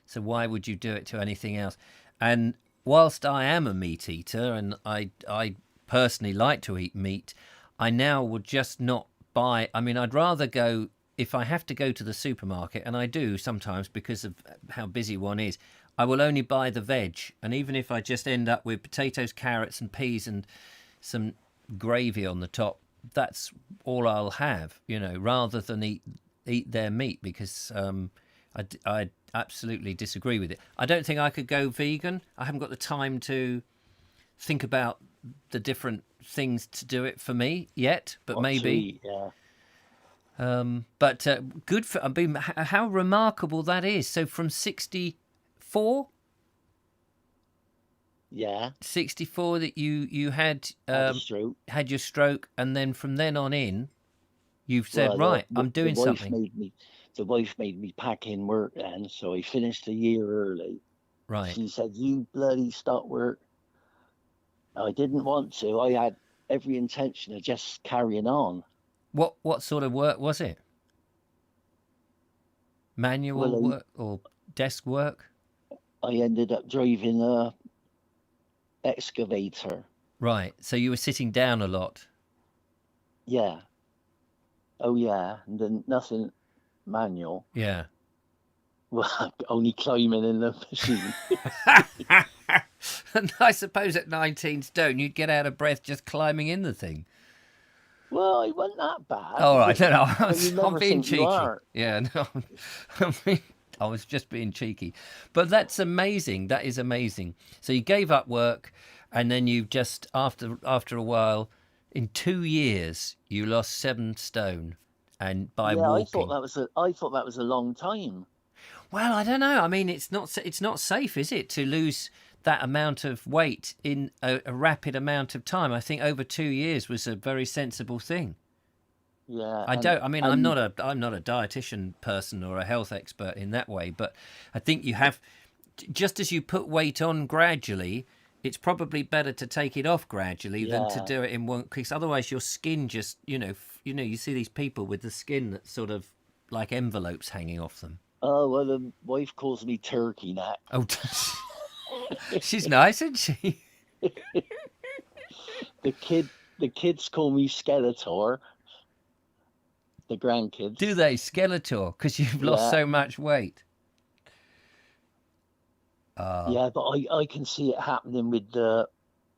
Speaker 1: so why would you do it to anything else? And whilst I am a meat eater and I personally like to eat meat, I now would just not buy. I'd rather go, if I have to go to the supermarket, and I do sometimes because of how busy one is, I will only buy the veg. And even if I just end up with potatoes, carrots and peas and some gravy on the top, that's all I'll have, rather than eat their meat, because I absolutely disagree with it. I don't think I could go vegan. I haven't got the time to think about the different things to do it for me yet, but maybe.
Speaker 10: Yeah.
Speaker 1: But good for. I mean, how remarkable that is. So from 64.
Speaker 10: Yeah.
Speaker 1: 64 that you had
Speaker 10: Had a stroke.
Speaker 1: had your stroke, and then from then on in, you've said, right, I'm doing something.
Speaker 10: The wife made me pack in work then, so I finished a year early.
Speaker 1: Right.
Speaker 10: She said, "You bloody stop work." I didn't want to. I had every intention of just carrying on.
Speaker 1: What sort of work was it? Manual work or desk work?
Speaker 10: I ended up driving a excavator.
Speaker 1: Right. So you were sitting down a lot.
Speaker 10: Yeah. Oh yeah, and then nothing manual.
Speaker 1: Yeah.
Speaker 10: Well, only climbing in the machine.
Speaker 1: And I suppose at 19 stone you'd get out of breath just climbing in the thing.
Speaker 10: Well, it wasn't that bad.
Speaker 1: All right, no, I'm being
Speaker 10: think you
Speaker 1: cheeky.
Speaker 10: are.
Speaker 1: Yeah, no, I was just being cheeky. But that's amazing. That is amazing. So you gave up work, and then you just after a while, in 2 years, you lost 7 stone, and by walking.
Speaker 10: I thought that was a long time.
Speaker 1: Well, I don't know. I mean, it's not safe, is it, to lose that amount of weight in a rapid amount of time? I think over 2 years was a very sensible thing.
Speaker 10: Yeah.
Speaker 1: I'm not a dietitian person or a health expert in that way, but I think you have, just as you put weight on gradually, it's probably better to take it off gradually than to do it in one, because otherwise your skin just, you see these people with the skin that's sort of like envelopes hanging off them.
Speaker 10: Oh, well, the wife calls me turkey neck.
Speaker 1: Oh, she's nice, isn't she?
Speaker 10: The kids call me Skeletor. The grandkids.
Speaker 1: Do they? Skeletor? Because you've lost so much weight.
Speaker 10: Yeah, but I can see it happening with the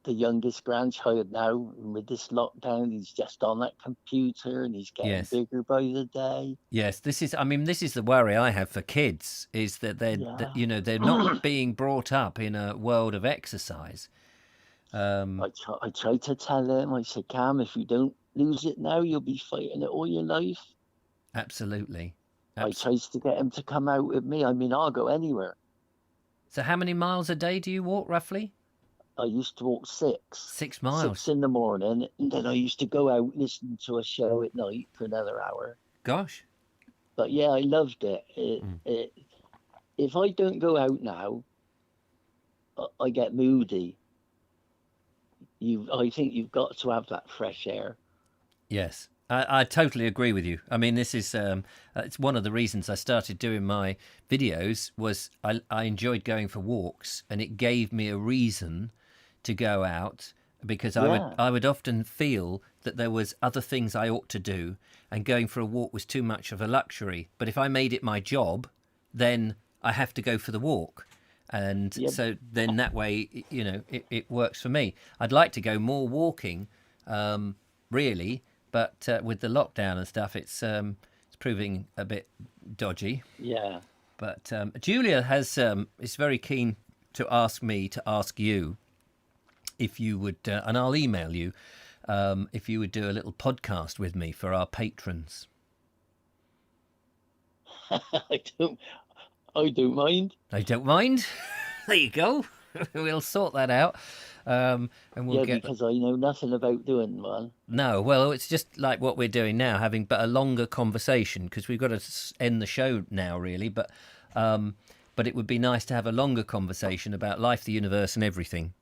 Speaker 10: youngest grandchild now. And with this lockdown, he's just on that computer and he's getting bigger by the day.
Speaker 1: Yes, this is the worry I have for kids, is that they're not being brought up in a world of exercise.
Speaker 10: I tried to tell him. I said, "Cam, if you don't lose it now, you'll be fighting it all your life."
Speaker 1: Absolutely.
Speaker 10: I tried to get him to come out with me. I mean, I'll go anywhere.
Speaker 1: So how many miles a day do you walk, roughly?
Speaker 10: I used to walk 6.
Speaker 1: 6 miles?
Speaker 10: 6 in the morning, and then I used to go out listening to a show at night for another hour.
Speaker 1: Gosh.
Speaker 10: But yeah, I loved it. If I don't go out now, I get moody. I think you've got to have that fresh air.
Speaker 1: Yes, I totally agree with you. I mean, this is it's one of the reasons I started doing my videos. Was I enjoyed going for walks, and it gave me a reason to go out, because I would often feel that there was other things I ought to do, and going for a walk was too much of a luxury. But if I made it my job, then I have to go for the walk. And so then that way, it works for me. I'd like to go more walking, really, but with the lockdown and stuff, it's proving a bit dodgy.
Speaker 10: Yeah.
Speaker 1: But Julia is very keen to ask me to ask you if you would, and I'll email you, if you would do a little podcast with me for our patrons.
Speaker 10: I don't mind.
Speaker 1: I don't mind. There you go. We'll sort that out. And we'll
Speaker 10: because I know nothing about doing one.
Speaker 1: No, well, it's just like what we're doing now, having but a longer conversation, because we've got to end the show now, really. But it would be nice to have a longer conversation about life, the universe, and everything.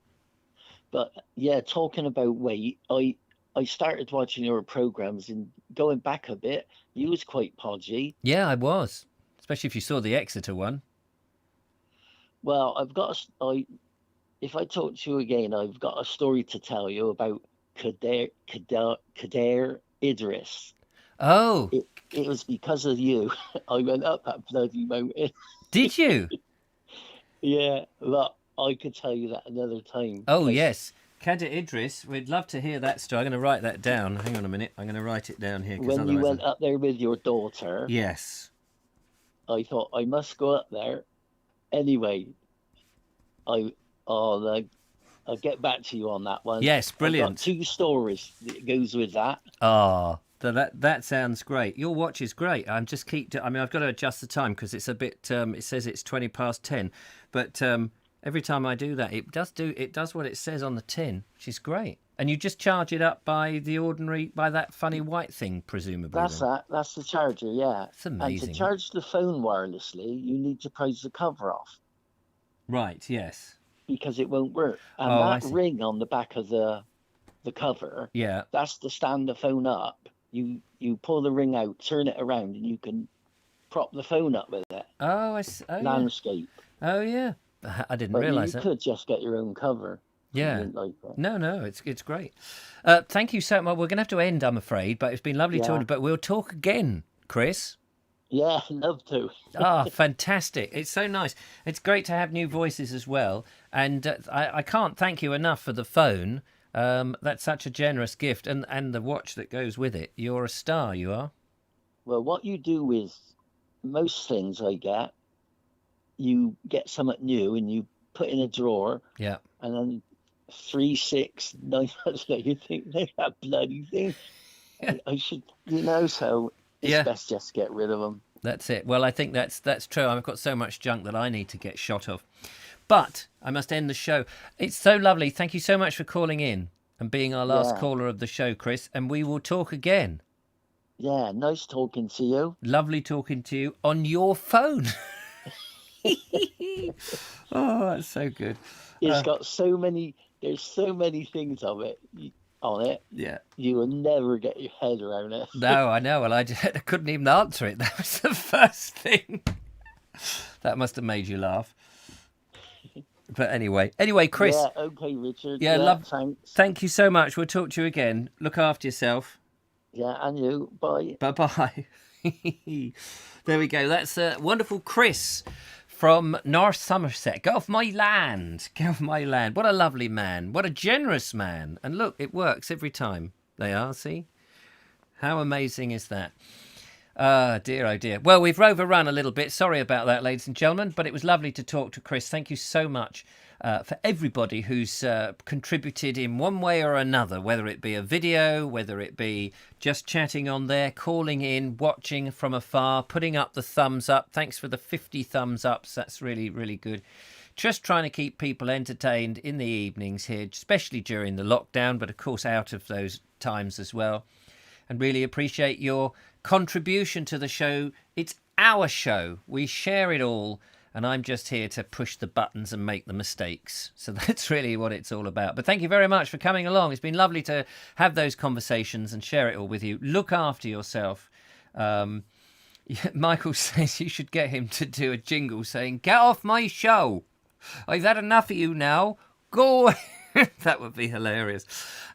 Speaker 10: But yeah, talking about weight, I started watching your programs, and going back a bit, you was quite podgy.
Speaker 1: Yeah, I was. Especially if you saw the Exeter one.
Speaker 10: Well, if I talk to you again, I've got a story to tell you about Kader Idris.
Speaker 1: Oh.
Speaker 10: It was because of you. I went up that bloody mountain.
Speaker 1: Did you?
Speaker 10: Yeah, but I could tell you that another time.
Speaker 1: Oh, yes. Kader Idris, we'd love to hear that story. I'm going to write that down. Hang on a minute. I'm going to write it down here.
Speaker 10: When you went up there with your daughter.
Speaker 1: Yes.
Speaker 10: I thought I must go up there anyway. I I'll get back to you on that one.
Speaker 1: Yes, brilliant.
Speaker 10: I've got 2 stories that goes with that.
Speaker 1: Ah, that sounds great. Your watch is great. I'm just I mean, I've got to adjust the time because it's a bit. It says it's 10:20, but every time I do that, it does what it says on the tin, which is great. And you just charge it up by that funny white thing, presumably.
Speaker 10: That's
Speaker 1: then.
Speaker 10: that. That's the charger. Yeah.
Speaker 1: It's amazing.
Speaker 10: And to charge the phone wirelessly, you need to prise the cover off.
Speaker 1: Right. Yes.
Speaker 10: Because it won't work. And that ring on the back of the cover, that's to stand the phone up. You pull the ring out, turn it around, and you can prop the phone up with it.
Speaker 1: Oh, I see. Oh,
Speaker 10: landscape.
Speaker 1: Yeah. Oh, yeah. I didn't realise that.
Speaker 10: You could just get your own cover.
Speaker 1: Yeah.
Speaker 10: Like that.
Speaker 1: No, it's great. Thank you so much. We're going to have to end, I'm afraid, but it's been lovely talking. But we'll talk again, Chris.
Speaker 10: Yeah, love to.
Speaker 1: Fantastic. It's so nice. It's great to have new voices as well. And I can't thank you enough for the phone. That's such a generous gift. And the watch that goes with it. You're a star, you are.
Speaker 10: Well, what you do with most things I get, you get something new and you put in a drawer.
Speaker 1: Yeah.
Speaker 10: And then 3, 6, 9 months later, you think, they that bloody thing. I should, so... It's best just to get rid of them.
Speaker 1: That's it. Well, I think that's true. I've got so much junk that I need to get shot of. But I must end the show. It's so lovely. Thank you so much for calling in and being our last caller of the show, Chris. And we will talk again.
Speaker 10: Yeah, nice talking to you.
Speaker 1: Lovely talking to you on your phone. Oh, that's so good.
Speaker 10: It's got so many. There's so many things of it. On it, you will never get your head around it.
Speaker 1: No, I know. Well, I couldn't even answer it. That was the first thing. That must have made you laugh. But anyway, Chris.
Speaker 10: Yeah, okay, Richard.
Speaker 1: Thanks. Thank you so much. We'll talk to you again. Look after yourself.
Speaker 10: Yeah, and you. Bye.
Speaker 1: Bye. There we go. That's wonderful Chris from North Somerset. Get off my land. Get off my land. What a lovely man. What a generous man. And look, it works every time. They are, see? How amazing is that? Dear, oh dear. Well, we've overrun a little bit. Sorry about that, ladies and gentlemen. But it was lovely to talk to Chris. Thank you so much for everybody who's contributed in one way or another, whether it be a video, whether it be just chatting on there, calling in, watching from afar, putting up the thumbs up. Thanks for the 50 thumbs ups. That's really, really good. Just trying to keep people entertained in the evenings here, especially during the lockdown, but of course out of those times as well. And really appreciate your contribution to the show. It's our show. We share it all. And I'm just here to push the buttons and make the mistakes. So that's really what it's all about. But thank you very much for coming along. It's been lovely to have those conversations and share it all with you. Look after yourself. Michael says you should get him to do a jingle saying, "Get off my show. I've had enough of you now. Go away." That would be hilarious.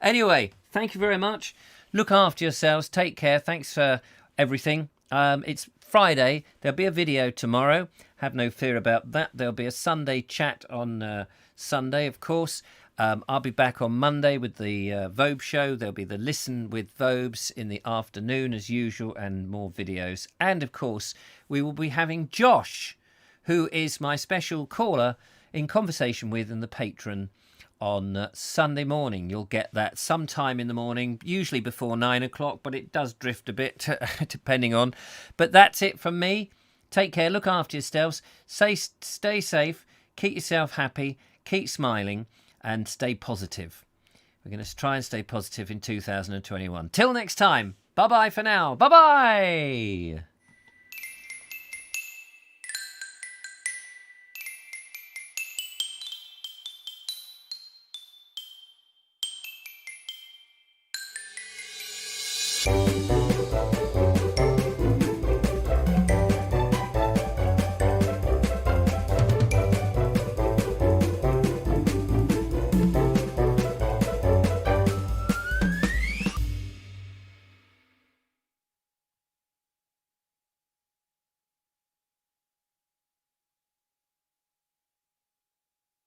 Speaker 1: Anyway, thank you very much. Look after yourselves. Take care. Thanks for everything. It's Friday. There'll be a video tomorrow. Have no fear about that. There'll be a Sunday chat on Sunday, of course. I'll be back on Monday with the Vobes show. There'll be the Listen with Vobes in the afternoon as usual and more videos. And, of course, we will be having Josh, who is my special caller in conversation with and the patron on Sunday morning. You'll get that sometime in the morning, usually before 9 o'clock, but it does drift a bit depending on. But that's it from me. Take care, look after yourselves, stay safe, keep yourself happy, keep smiling, and stay positive. We're going to try and stay positive in 2021. Till next time, bye-bye for now. Bye-bye!